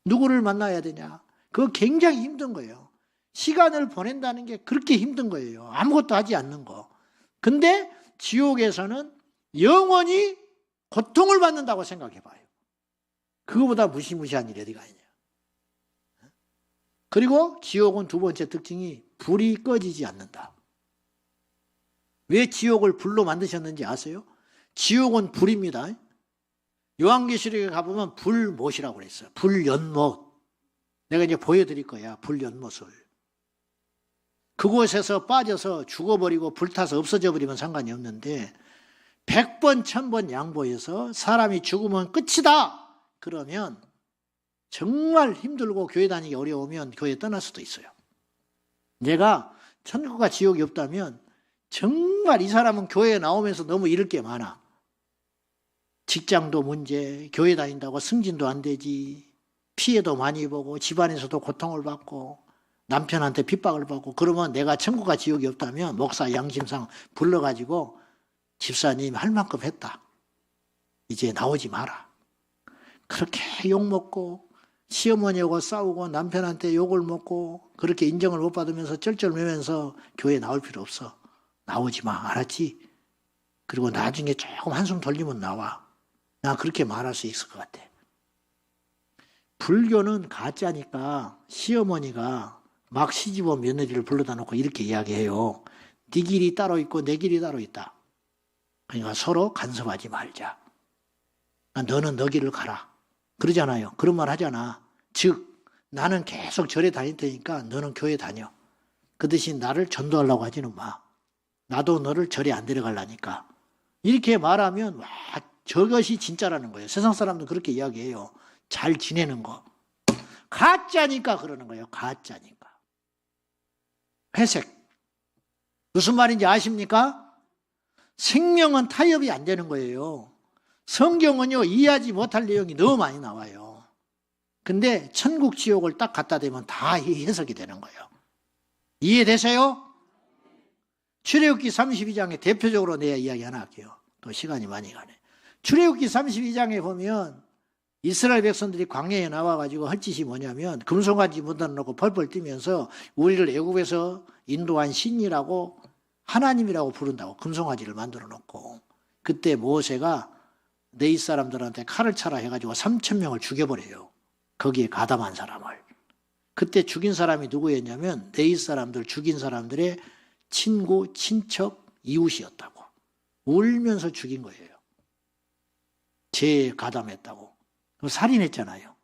누구를 만나야 되냐. 그거 굉장히 힘든 거예요. 시간을 보낸다는 게 그렇게 힘든 거예요. 아무것도 하지 않는 거. 근데 지옥에서는 영원히 고통을 받는다고 생각해 봐요. 그거보다 무시무시한 일이 어디가 있냐. 그리고 지옥은 두 번째 특징이 불이 꺼지지 않는다. 왜 지옥을 불로 만드셨는지 아세요? 지옥은 불입니다. 요한계시록에 가보면 불못이라고 그랬어요. 불연못. 내가 이제 보여드릴 거야. 불연못을. 그곳에서 빠져서 죽어버리고 불타서 없어져 버리면 상관이 없는데 100번 1000번 양보해서 사람이 죽으면 끝이다. 그러면 정말 힘들고 교회 다니기 어려우면 교회 떠날 수도 있어요. 내가 천국과 지옥이 없다면 정말 이 사람은 교회에 나오면서 너무 잃을 게 많아. 직장도 문제, 교회 다닌다고 승진도 안 되지, 피해도 많이 보고 집안에서도 고통을 받고 남편한테 핍박을 받고. 그러면 내가 천국과 지옥이 없다면 목사 양심상 불러가지고 집사님 할 만큼 했다. 이제 나오지 마라. 그렇게 욕먹고 시어머니하고 싸우고 남편한테 욕을 먹고 그렇게 인정을 못 받으면서 쩔쩔매면서 교회 나올 필요 없어. 나오지 마. 알았지? 그리고 나중에 조금 한숨 돌리면 나와. 나 그렇게 말할 수 있을 것 같아. 불교는 가짜니까 시어머니가 막 시집온 며느리를 불러다 놓고 이렇게 이야기해요. 네 길이 따로 있고 내 길이 따로 있다. 그러니까 서로 간섭하지 말자. 너는 너 길을 가라. 그러잖아요. 그런 말 하잖아. 즉 나는 계속 절에 다닐 테니까 너는 교회 다녀. 그 대신 나를 전도하려고 하지는 마. 나도 너를 절에 안 데려가려니까. 이렇게 말하면 와, 저것이 진짜라는 거예요. 세상 사람도 그렇게 이야기해요. 잘 지내는 거. 가짜니까 그러는 거예요. 가짜니까. 회색. 무슨 말인지 아십니까? 생명은 타협이 안 되는 거예요. 성경은요, 이해하지 못할 내용이 너무 많이 나와요. 근데 천국 지옥을 딱 갖다 대면 다 해석이 되는 거예요. 이해되세요? 출애굽기 32장에 대표적으로 내 이야기 하나 할게요. 또 시간이 많이 가네. 출애굽기 32장에 보면 이스라엘 백성들이 광야에 나와가지고 할 짓이 뭐냐면 금송아지 묻어놓고 펄펄 뛰면서 우리를 애굽에서 인도한 신이라고 하나님이라고 부른다고 금송아지를 만들어 놓고, 그때 모세가 네이 사람들한테 칼을 차라 해가지고 3,000명을 죽여버려요. 거기에 가담한 사람을. 그때 죽인 사람이 누구였냐면 네이 사람들 죽인 사람들의 친구, 친척, 이웃이었다고. 울면서 죽인 거예요. 죄에 가담했다고. 살인했잖아요.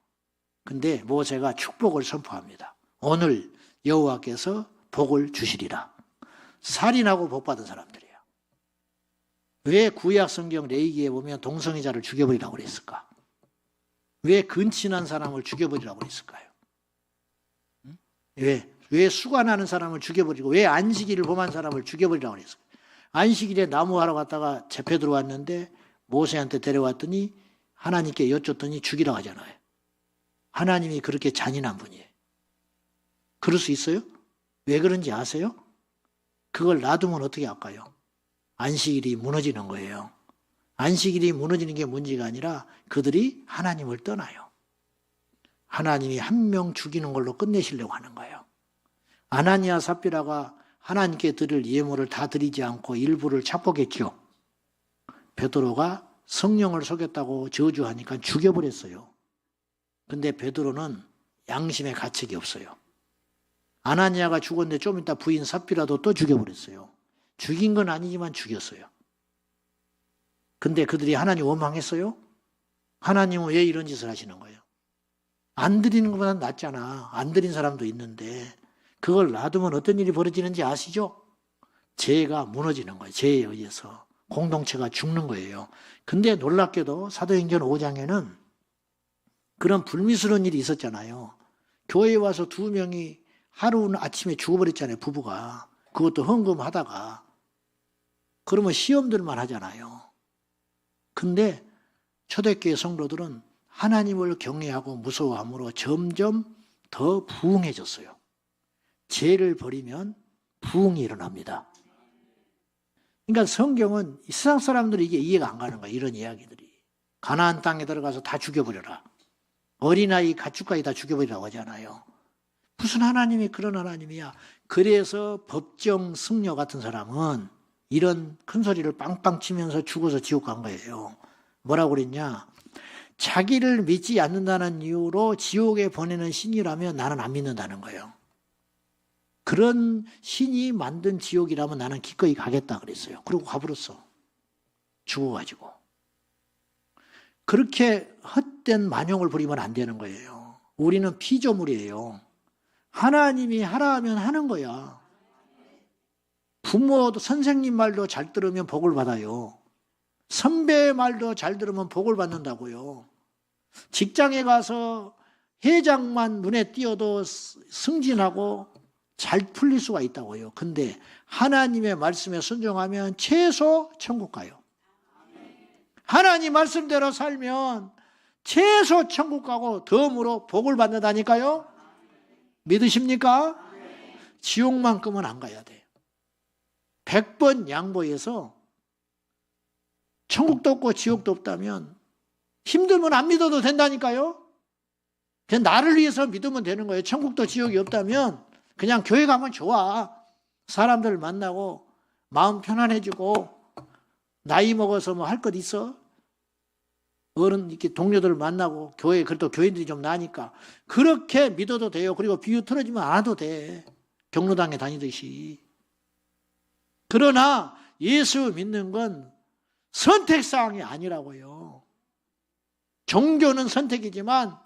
근데 모세가 축복을 선포합니다. 오늘 여호와께서 복을 주시리라. 살인하고 복받은 사람들이에요. 왜 구약 성경 레위기에 보면 동성애자를 죽여버리라고 그랬을까? 왜 근친한 사람을 죽여버리라고 그랬을까요? 왜 수관하는 사람을 죽여버리고 왜 안식일을 범한 사람을 죽여버리라고 그랬을까요? 안식일에 나무하러 갔다가 잡혀 들어왔는데 모세한테 데려왔더니 하나님께 여쭙더니 죽이라고 하잖아요. 하나님이 그렇게 잔인한 분이에요. 그럴 수 있어요? 왜 그런지 아세요? 그걸 놔두면 어떻게 할까요? 안식일이 무너지는 거예요. 안식일이 무너지는 게 문제가 아니라 그들이 하나님을 떠나요. 하나님이 한 명 죽이는 걸로 끝내시려고 하는 거예요. 아나니아 삽비라가 하나님께 드릴 예물을 다 드리지 않고 일부를 착복했죠. 베드로가 성령을 속였다고 저주하니까 죽여버렸어요. 근데 베드로는 양심의 가책이 없어요. 아나니아가 죽었는데 좀 이따 부인 삽비라도 또 죽여버렸어요. 죽인 건 아니지만 죽였어요. 근데 그들이 하나님 원망했어요? 하나님은 왜 이런 짓을 하시는 거예요? 안 드리는 것보다 낫잖아. 안 드린 사람도 있는데 그걸 놔두면 어떤 일이 벌어지는지 아시죠? 죄가 무너지는 거예요. 죄에 의해서 공동체가 죽는 거예요. 근데 놀랍게도 사도행전 5장에는 그런 불미스러운 일이 있었잖아요. 교회에 와서 2명이 하루는 아침에 죽어버렸잖아요, 부부가. 그것도 헌금하다가. 그러면 시험들만 하잖아요. 근데 초대교회 성도들은 하나님을 경외하고 무서워함으로 점점 더 부흥해졌어요. 죄를 버리면 부흥이 일어납니다. 그러니까 성경은 이 세상 사람들이 이게 이해가 안 가는 거야, 이런 이야기들이. 가나안 땅에 들어가서 다 죽여버려라. 어린아이 가축까지 다 죽여버리라고 하잖아요. 무슨 하나님이 그런 하나님이야. 그래서 법정 승려 같은 사람은 이런 큰 소리를 빵빵 치면서 죽어서 지옥 간 거예요. 뭐라고 그랬냐? 자기를 믿지 않는다는 이유로 지옥에 보내는 신이라면 나는 안 믿는다는 거예요. 그런 신이 만든 지옥이라면 나는 기꺼이 가겠다 그랬어요. 그리고 가버렸어. 죽어가지고. 그렇게 헛된 만용을 부리면 안 되는 거예요. 우리는 피조물이에요. 하나님이 하라 하면 하는 거야. 부모도 선생님 말도 잘 들으면 복을 받아요. 선배의 말도 잘 들으면 복을 받는다고요. 직장에 가서 회장만 눈에 띄어도 승진하고 잘 풀릴 수가 있다고요. 근데 하나님의 말씀에 순종하면 최소 천국 가요. 하나님 말씀대로 살면 최소 천국 가고 덤으로 복을 받는다니까요. 믿으십니까? 지옥만큼은 안 가야 돼요. 100번 양보해서 천국도 없고 지옥도 없다면 힘들면 안 믿어도 된다니까요. 그냥 나를 위해서 믿으면 되는 거예요. 천국도 지옥이 없다면 그냥 교회 가면 좋아. 사람들 만나고 마음 편안해지고 나이 먹어서 뭐 할 것 있어? 어른 이렇게 동료들을 만나고 교회 그래도 교인들이 좀 나니까 그렇게 믿어도 돼요. 그리고 비유 틀어지면 안 와도 돼. 경로당에 다니듯이. 그러나 예수 믿는 건 선택사항이 아니라고요. 종교는 선택이지만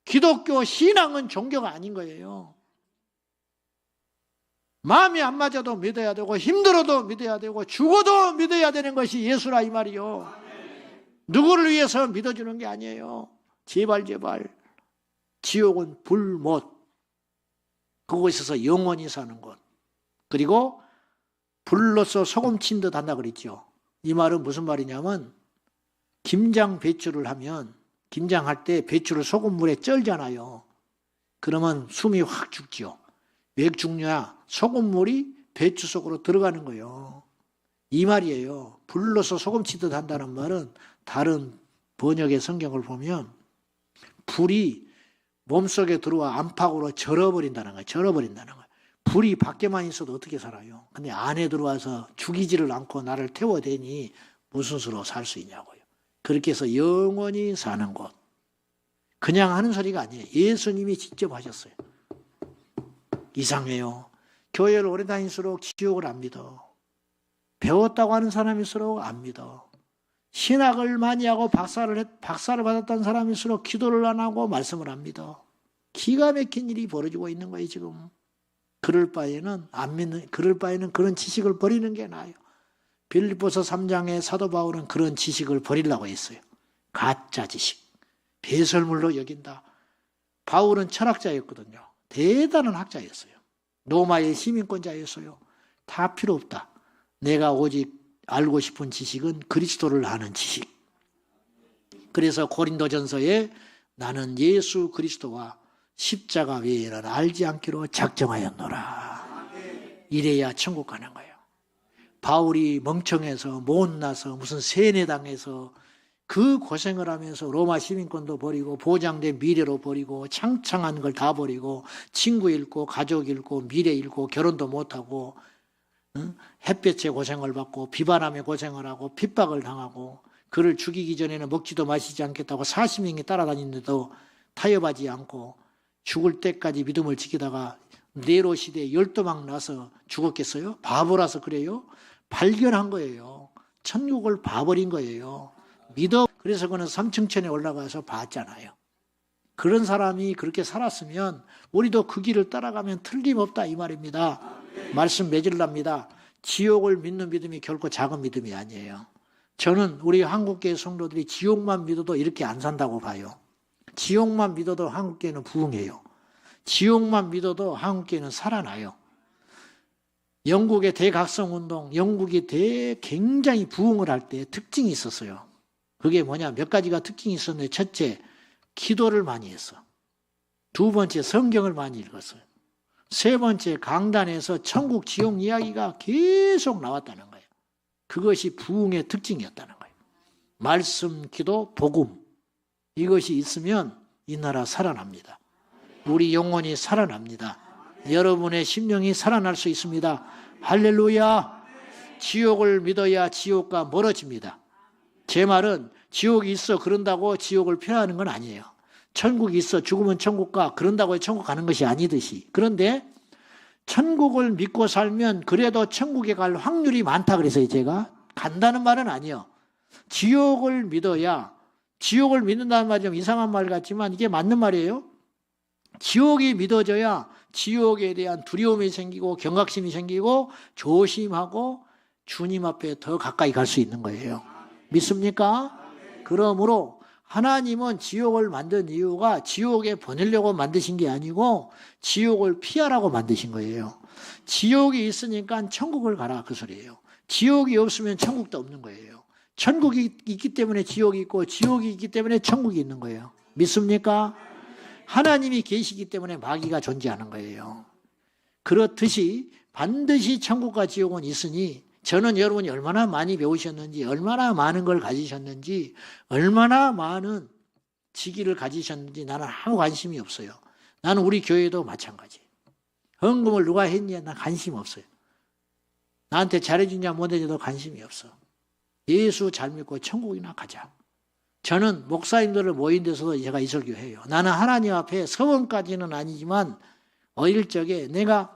기독교 신앙은 종교가 아닌 거예요. 마음이 안 맞아도 믿어야 되고 힘들어도 믿어야 되고 죽어도 믿어야 되는 것이 예수라 이 말이요. 누구를 위해서 믿어주는 게 아니에요. 제발 제발. 지옥은 불못. 그곳에서 영원히 사는 곳. 그리고 불로서 소금 친 듯 한다 그랬죠. 이 말은 무슨 말이냐면 김장 배추를 하면 김장할 때 배추를 소금물에 쩔잖아요. 그러면 숨이 확 죽죠. 왜 죽냐? 소금물이 배추 속으로 들어가는 거예요. 이 말이에요. 불로서 소금 치듯 한다는 말은 다른 번역의 성경을 보면 불이 몸속에 들어와 안팎으로 절어버린다는 거예요. 절어버린다는 거예요. 불이 밖에만 있어도 어떻게 살아요? 근데 안에 들어와서 죽이지를 않고 나를 태워대니 무슨 수로 살 수 있냐고요. 그렇게 해서 영원히 사는 곳. 그냥 하는 소리가 아니에요. 예수님이 직접 하셨어요. 이상해요. 교회를 오래 다닐수록 지옥을 안 믿어. 배웠다고 하는 사람일수록 안 믿어. 신학을 많이 하고 박사를 받았다는 사람일수록 기도를 안 하고 말씀을 안 믿어. 기가 막힌 일이 벌어지고 있는 거예요, 지금. 그럴 바에는 그런 지식을 버리는 게 나아요. 빌립보서 3장에 사도 바울은 그런 지식을 버리려고 했어요. 가짜 지식. 배설물로 여긴다. 바울은 철학자였거든요. 대단한 학자였어요. 로마의 시민권자였어요. 다 필요 없다. 내가 오직 알고 싶은 지식은 그리스도를 아는 지식. 그래서 고린도전서에 나는 예수 그리스도와 십자가 외에는 알지 않기로 작정하였노라. 이래야 천국 가는 거예요. 바울이 멍청해서 못나서 무슨 세뇌당해서 그 고생을 하면서 로마 시민권도 버리고 보장된 미래로 버리고 창창한 걸 다 버리고 친구 잃고 가족 잃고 미래 잃고 결혼도 못하고 햇볕에 고생을 받고 비바람에 고생을 하고 핍박을 당하고 그를 죽이기 전에는 먹지도 마시지 않겠다고 40명이 따라다니는데도 타협하지 않고 죽을 때까지 믿음을 지키다가 네로 시대에 열도막 나서 죽었겠어요? 바보라서 그래요? 발견한 거예요. 천국을 봐버린 거예요. 믿어. 그래서 그는 삼층천에 올라가서 봤잖아요. 그런 사람이 그렇게 살았으면 우리도 그 길을 따라가면 틀림없다 이 말입니다. 말씀 맺으랍니다. 지옥을 믿는 믿음이 결코 작은 믿음이 아니에요. 저는 우리 한국교회 성도들이 지옥만 믿어도 이렇게 안 산다고 봐요. 지옥만 믿어도 한국교회는 부흥해요. 지옥만 믿어도 한국교회는 살아나요. 영국의 대각성운동, 영국이 굉장히 부흥을 할 때 특징이 있었어요. 그게 뭐냐, 몇 가지가 특징이 있었는데, 첫째, 기도를 많이 했어. 두 번째, 성경을 많이 읽었어요. 세 번째, 강단에서 천국, 지옥 이야기가 계속 나왔다는 거예요. 그것이 부흥의 특징이었다는 거예요. 말씀, 기도, 복음. 이것이 있으면 이 나라 살아납니다. 우리 영혼이 살아납니다. 여러분의 심령이 살아날 수 있습니다. 할렐루야. 지옥을 믿어야 지옥과 멀어집니다. 제 말은 지옥이 있어 그런다고 지옥을 피하는 건 아니에요. 천국이 있어 죽으면 천국 가 그런다고 천국 가는 것이 아니듯이. 그런데 천국을 믿고 살면 그래도 천국에 갈 확률이 많다 그래서요. 제가 간다는 말은 아니에요. 지옥을 믿어야, 지옥을 믿는다는 말이 좀 이상한 말 같지만 이게 맞는 말이에요. 지옥이 믿어져야 지옥에 대한 두려움이 생기고 경각심이 생기고 조심하고 주님 앞에 더 가까이 갈 수 있는 거예요. 믿습니까? 그러므로 하나님은 지옥을 만든 이유가 지옥에 보내려고 만드신 게 아니고 지옥을 피하라고 만드신 거예요. 지옥이 있으니까 천국을 가라 그 소리예요. 지옥이 없으면 천국도 없는 거예요. 천국이 있기 때문에 지옥이 있고 지옥이 있기 때문에 천국이 있는 거예요. 믿습니까? 하나님이 계시기 때문에 마귀가 존재하는 거예요. 그렇듯이 반드시 천국과 지옥은 있으니 저는 여러분이 얼마나 많이 배우셨는지, 얼마나 많은 걸 가지셨는지, 얼마나 많은 직위를 가지셨는지 나는 아무 관심이 없어요. 나는 우리 교회도 마찬가지. 헌금을 누가 했냐 난 관심 없어요. 나한테 잘해주냐 못해줘도 관심이 없어. 예수 잘 믿고 천국이나 가자. 저는 목사님들을 모인 데서도 제가 이 설교해요. 나는 하나님 앞에 서원까지는 아니지만 어릴 적에 내가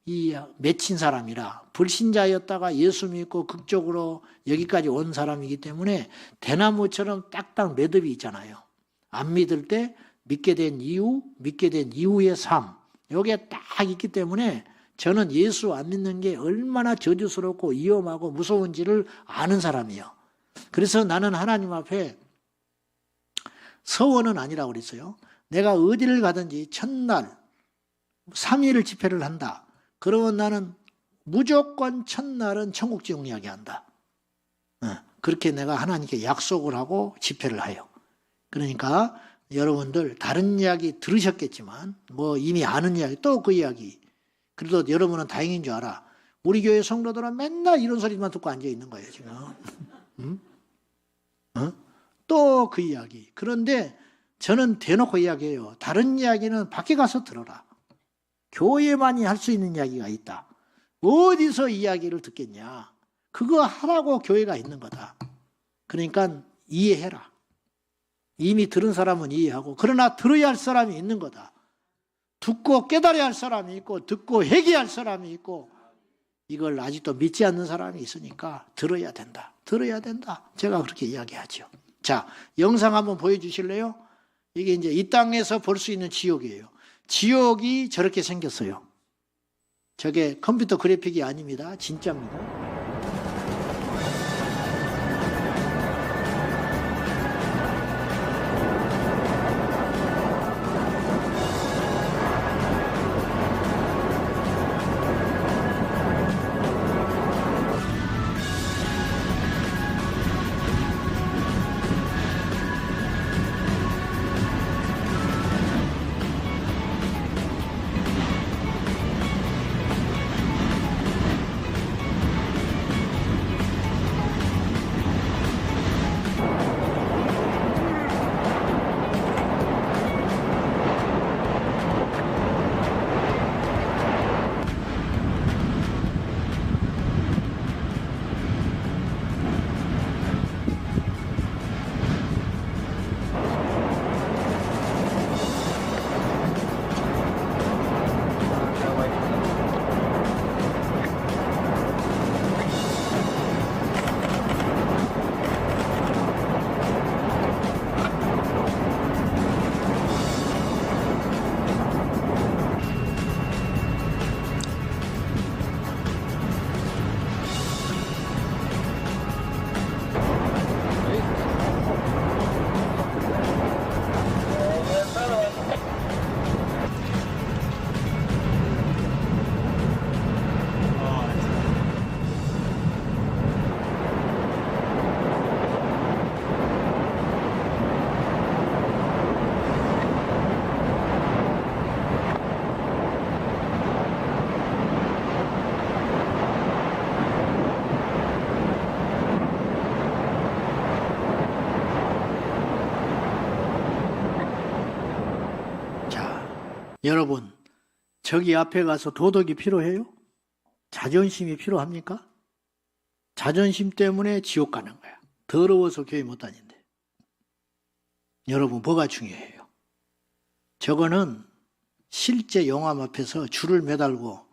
이 맺힌 사람이라 불신자였다가 예수 믿고 극적으로 여기까지 온 사람이기 때문에 대나무처럼 딱딱 매듭이 있잖아요. 안 믿을 때 믿게 된 이유, 믿게 된 이후의 삶, 이게 딱 있기 때문에 저는 예수 안 믿는 게 얼마나 저주스럽고 위험하고 무서운지를 아는 사람이에요. 그래서 나는 하나님 앞에 서원은 아니라고 그랬어요. 내가 어디를 가든지 첫날 3일 집회를 한다. 그러면 나는 무조건 첫날은 천국 지옥 이야기한다. 그렇게 내가 하나님께 약속을 하고 집회를 해요. 그러니까 여러분들 다른 이야기 들으셨겠지만 뭐 이미 아는 이야기 또 그 이야기. 그래도 여러분은 다행인 줄 알아. 우리 교회 성도들은 맨날 이런 소리만 듣고 앉아 있는 거예요 지금. 또 그 이야기. 그런데 저는 대놓고 이야기해요. 다른 이야기는 밖에 가서 들어라. 교회만이 할 수 있는 이야기가 있다. 어디서 이야기를 듣겠냐. 그거 하라고 교회가 있는 거다. 그러니까 이해해라. 이미 들은 사람은 이해하고 그러나 들어야 할 사람이 있는 거다. 듣고 깨달아야 할 사람이 있고 듣고 회개할 사람이 있고 이걸 아직도 믿지 않는 사람이 있으니까 들어야 된다. 들어야 된다. 제가 그렇게 이야기하죠. 자, 영상 한번 보여주실래요? 이게 이제 이 땅에서 볼 수 있는 지옥이에요. 지옥이 저렇게 생겼어요. 저게 컴퓨터 그래픽이 아닙니다. 진짜입니다. 여러분, 저기 앞에 가서 도덕이 필요해요? 자존심이 필요합니까? 자존심 때문에 지옥 가는 거야. 더러워서 교회 못 다닌대. 여러분, 뭐가 중요해요? 저거는 실제 용암 앞에서 줄을 매달고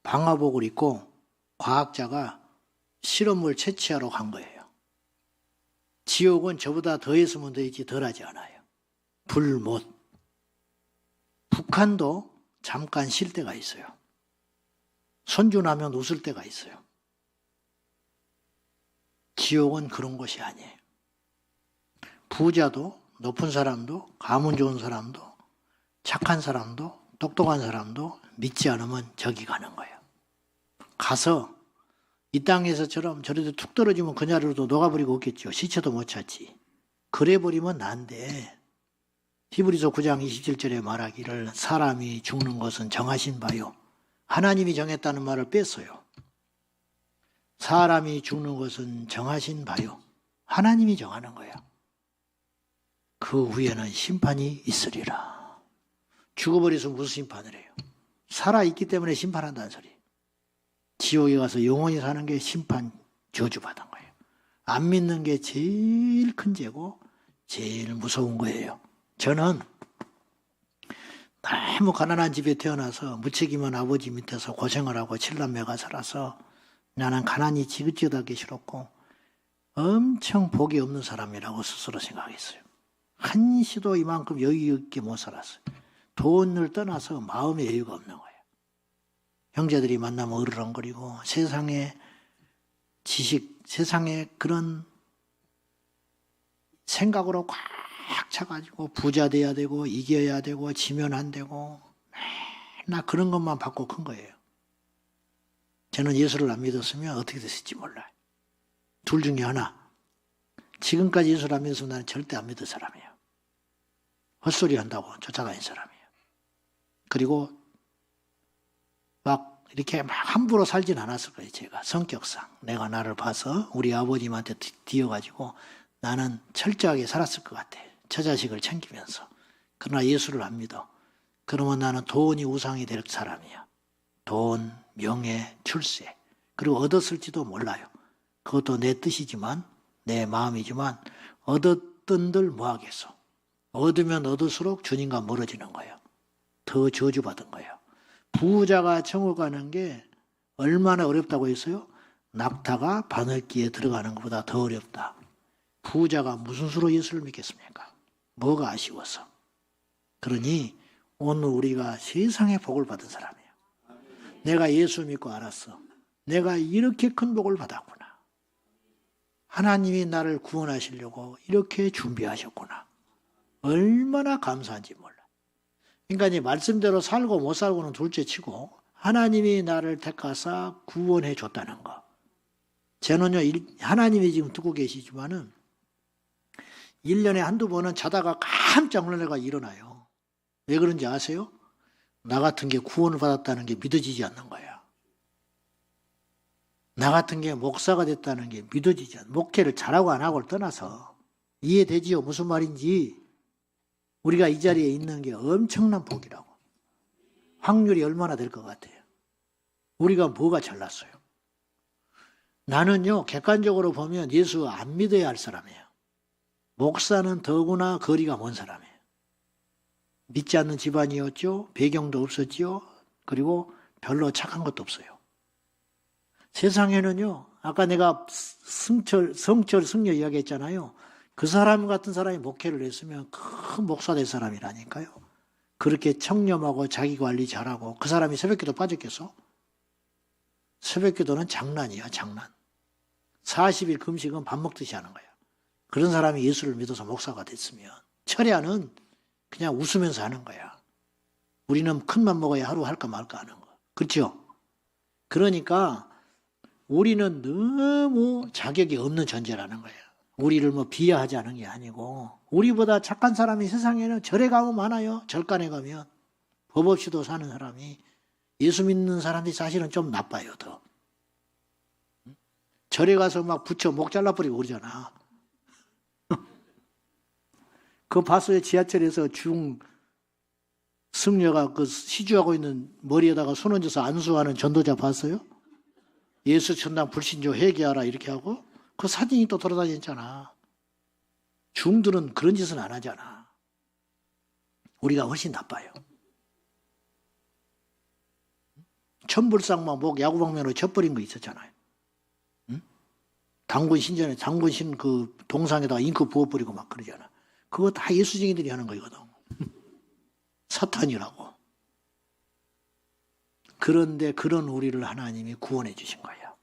방화복을 입고 과학자가 실험을 채취하러 간 거예요. 지옥은 저보다 더 했으면 되지 덜하지 않아요. 불못. 북한도 잠깐 쉴 때가 있어요. 선준하면 웃을 때가 있어요. 지옥은 그런 곳이 아니에요. 부자도, 높은 사람도, 가문 좋은 사람도, 착한 사람도, 똑똑한 사람도 믿지 않으면 저기 가는 거예요. 가서 이 땅에서처럼 저래도 툭 떨어지면 그녀로도 녹아버리고 없겠죠. 시체도 못 찾지. 그래버리면 안 돼. 히브리서 9장 27절에 말하기를 사람이 죽는 것은 정하신 바요. 하나님이 정했다는 말을 뺐어요. 사람이 죽는 것은 정하신 바요. 하나님이 정하는 거야. 그 후에는 심판이 있으리라. 죽어버려서 무슨 심판을 해요? 살아있기 때문에 심판한다는 소리. 지옥에 가서 영원히 사는 게 심판 저주받은 거예요. 안 믿는 게 제일 큰 죄고 제일 무서운 거예요. 저는 너무 가난한 집에 태어나서 무책임한 아버지 밑에서 고생을 하고 칠남매가 살아서 나는 가난이 지긋지긋하게 싫었고 엄청 복이 없는 사람이라고 스스로 생각했어요. 한시도 이만큼 여유 있게 못 살았어요. 돈을 떠나서 마음의 여유가 없는 거예요. 형제들이 만나면 으르렁거리고 세상의 지식, 세상의 그런 생각으로 꽉 차가지고 부자 돼야 되고 이겨야 되고 지면 안 되고 맨날 그런 것만 받고 큰 거예요. 저는 예수를 안 믿었으면 어떻게 됐을지 몰라요. 둘 중에 하나. 지금까지 예수를 안 믿었으면 나는 절대 안 믿을 사람이에요. 헛소리 한다고 쫓아다닌 사람이에요. 그리고 막 이렇게 막 함부로 살진 않았을 거예요. 제가 성격상 내가 나를 봐서 우리 아버님한테 뒤어가지고 나는 철저하게 살았을 것 같아. 처자식을 챙기면서. 그러나 예수를 안 믿어. 그러면 나는 돈이 우상이 될 사람이야. 돈, 명예, 출세. 그리고 얻었을지도 몰라요. 그것도 내 뜻이지만 내 마음이지만 얻었던들 뭐하겠어. 얻으면 얻을수록 주님과 멀어지는 거예요. 더 저주받은 거예요. 부자가 천국 가는 게 얼마나 어렵다고 했어요? 낙타가 바늘기에 들어가는 것보다 더 어렵다. 부자가 무슨 수로 예수를 믿겠습니까? 뭐가 아쉬워서. 그러니 오늘 우리가 세상의 복을 받은 사람이에요. 내가 예수 믿고 알았어. 내가 이렇게 큰 복을 받았구나. 하나님이 나를 구원하시려고 이렇게 준비하셨구나. 얼마나 감사한지 몰라. 그러니까 이제 말씀대로 살고 못 살고는 둘째 치고 하나님이 나를 택하사 구원해 줬다는 거. 저는요, 하나님이 지금 듣고 계시지만은 1년에 한두 번은 자다가 깜짝 놀라가 일어나요. 왜 그런지 아세요? 나 같은 게 구원을 받았다는 게 믿어지지 않는 거야. 나 같은 게 목사가 됐다는 게 믿어지지 않는, 목회를 잘하고 안 하고를 떠나서 이해되지요? 무슨 말인지. 우리가 이 자리에 있는 게 엄청난 복이라고. 확률이 얼마나 될 것 같아요? 우리가 뭐가 잘났어요? 나는요, 객관적으로 보면 예수 안 믿어야 할 사람이에요. 목사는 더구나 거리가 먼 사람이에요. 믿지 않는 집안이었죠. 배경도 없었죠. 그리고 별로 착한 것도 없어요. 세상에는요, 아까 내가 성철, 승려 이야기했잖아요. 그 사람 같은 사람이 목회를 했으면 큰 목사 될 사람이라니까요. 그렇게 청렴하고 자기 관리 잘하고 그 사람이 새벽기도 빠졌겠어? 새벽기도는 장난이야, 장난. 40일 금식은 밥 먹듯이 하는 거야. 그런 사람이 예수를 믿어서 목사가 됐으면 철야는 그냥 웃으면서 하는 거야. 우리는 큰맘 먹어야 하루 할까 말까 하는 거. 그렇죠? 그러니까 우리는 너무 자격이 없는 존재라는 거예요. 우리를 뭐 비하하지 않은 게 아니고 우리보다 착한 사람이 세상에는 절에 가면 많아요. 절간에 가면 법 없이도 사는 사람이. 예수 믿는 사람이 사실은 좀 나빠요. 더. 절에 가서 막 부처 목 잘라버리고 그러잖아. 그거 봤어요? 지하철에서 승려가 그 시주하고 있는 머리에다가 손 얹어서 안수하는 전도자 봤어요? 예수 천당 불신조 회개하라 이렇게 하고 그 사진이 또 돌아다녔잖아. 중들은 그런 짓은 안 하잖아. 우리가 훨씬 나빠요. 천불상마 목 야구방면으로 져버린 거 있었잖아요. 응? 당군 신전에 당군 신 그 동상에다가 잉크 부어버리고 막 그러잖아. 그거 다 예수쟁이들이 하는 거거든. 사탄이라고. 그런데 그런 우리를 하나님이 구원해 주신 거예요.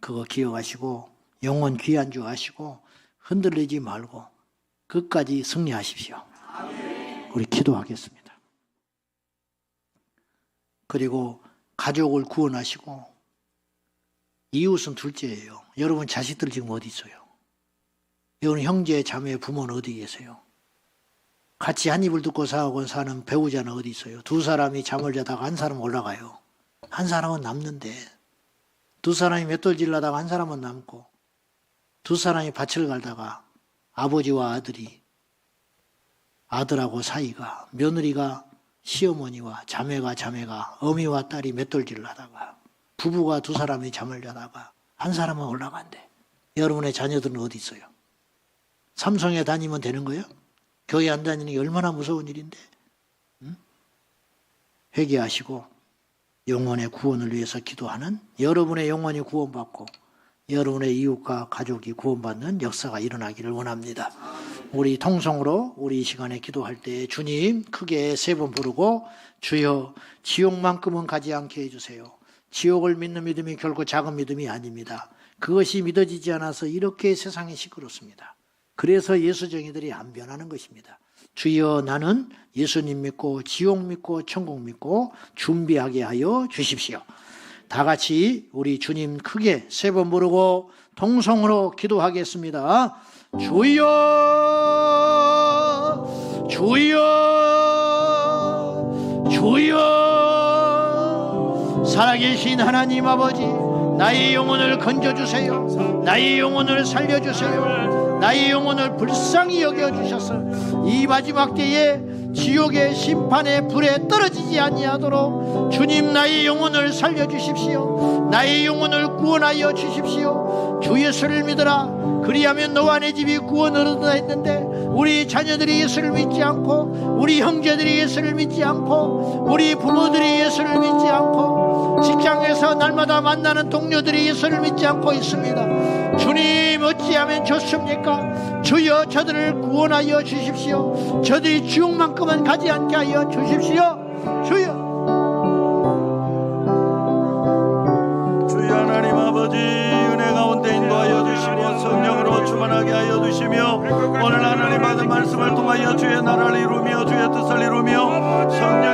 그거 기억하시고 영혼 귀한 줄 아시고 흔들리지 말고 끝까지 승리하십시오. 우리 기도하겠습니다. 그리고 가족을 구원하시고 이웃은 둘째예요. 여러분 자식들 지금 어디 있어요? 여러분 형제 자매 부모는 어디 계세요? 같이 한 입을 듣고 사는 배우자는 어디 있어요? 두 사람이 잠을 자다가 한 사람은 올라가요. 한 사람은 남는데 두 사람이 맷돌질하다가 한 사람은 남고 두 사람이 밭을 갈다가 아버지와 아들이 아들하고 사이가 며느리가 시어머니와 자매가 어미와 딸이 맷돌질을 하다가 부부가 두 사람이 잠을 자다가 한 사람은 올라간대. 여러분의 자녀들은 어디 있어요? 삼성에 다니면 되는 거예요? 교회 안 다니는 게 얼마나 무서운 일인데. 응? 회개하시고 영혼의 구원을 위해서 기도하는 여러분의 영혼이 구원받고 여러분의 이웃과 가족이 구원받는 역사가 일어나기를 원합니다. 우리 통성으로 우리 이 시간에 기도할 때 주님 크게 3번 부르고 주여 지옥만큼은 가지 않게 해주세요. 지옥을 믿는 믿음이 결코 작은 믿음이 아닙니다. 그것이 믿어지지 않아서 이렇게 세상이 시끄럽습니다. 그래서 예수쟁이들이 안 변하는 것입니다. 주여 나는 예수님 믿고 지옥 믿고 천국 믿고 준비하게 하여 주십시오. 다 같이 우리 주님 크게 3번 부르고 통성으로 기도하겠습니다. 주여 주여 주여 살아계신 하나님 아버지 나의 영혼을 건져주세요. 나의 영혼을 살려주세요. 나의 영혼을 불쌍히 여겨주셔서 이 마지막 때에 지옥의 심판의 불에 떨어지지 아니하도록 주님 나의 영혼을 살려주십시오. 나의 영혼을 구원하여 주십시오. 주 예수를 믿어라. 그리하면 너와 내 집이 구원을 얻으라 했는데 우리 자녀들이 예수를 믿지 않고 우리 형제들이 예수를 믿지 않고 우리 부모들이 예수를 믿지 않고 직장에서 날마다 만나는 동료들이 예수를 믿지 않고 있습니다. 주님 어찌하면 좋습니까? 주여 저들을 구원하여 주십시오. 저들이 지옥만큼은 가지 않게 하여 주십시오. 주여 하나님 아버지 은혜 가운데 인도하여 주시고 성령으로 충만하게 하여 주시며 오늘 하나님 받은 말씀을 통하여 주의 나라를 이루며 주의 뜻을 이루며 성령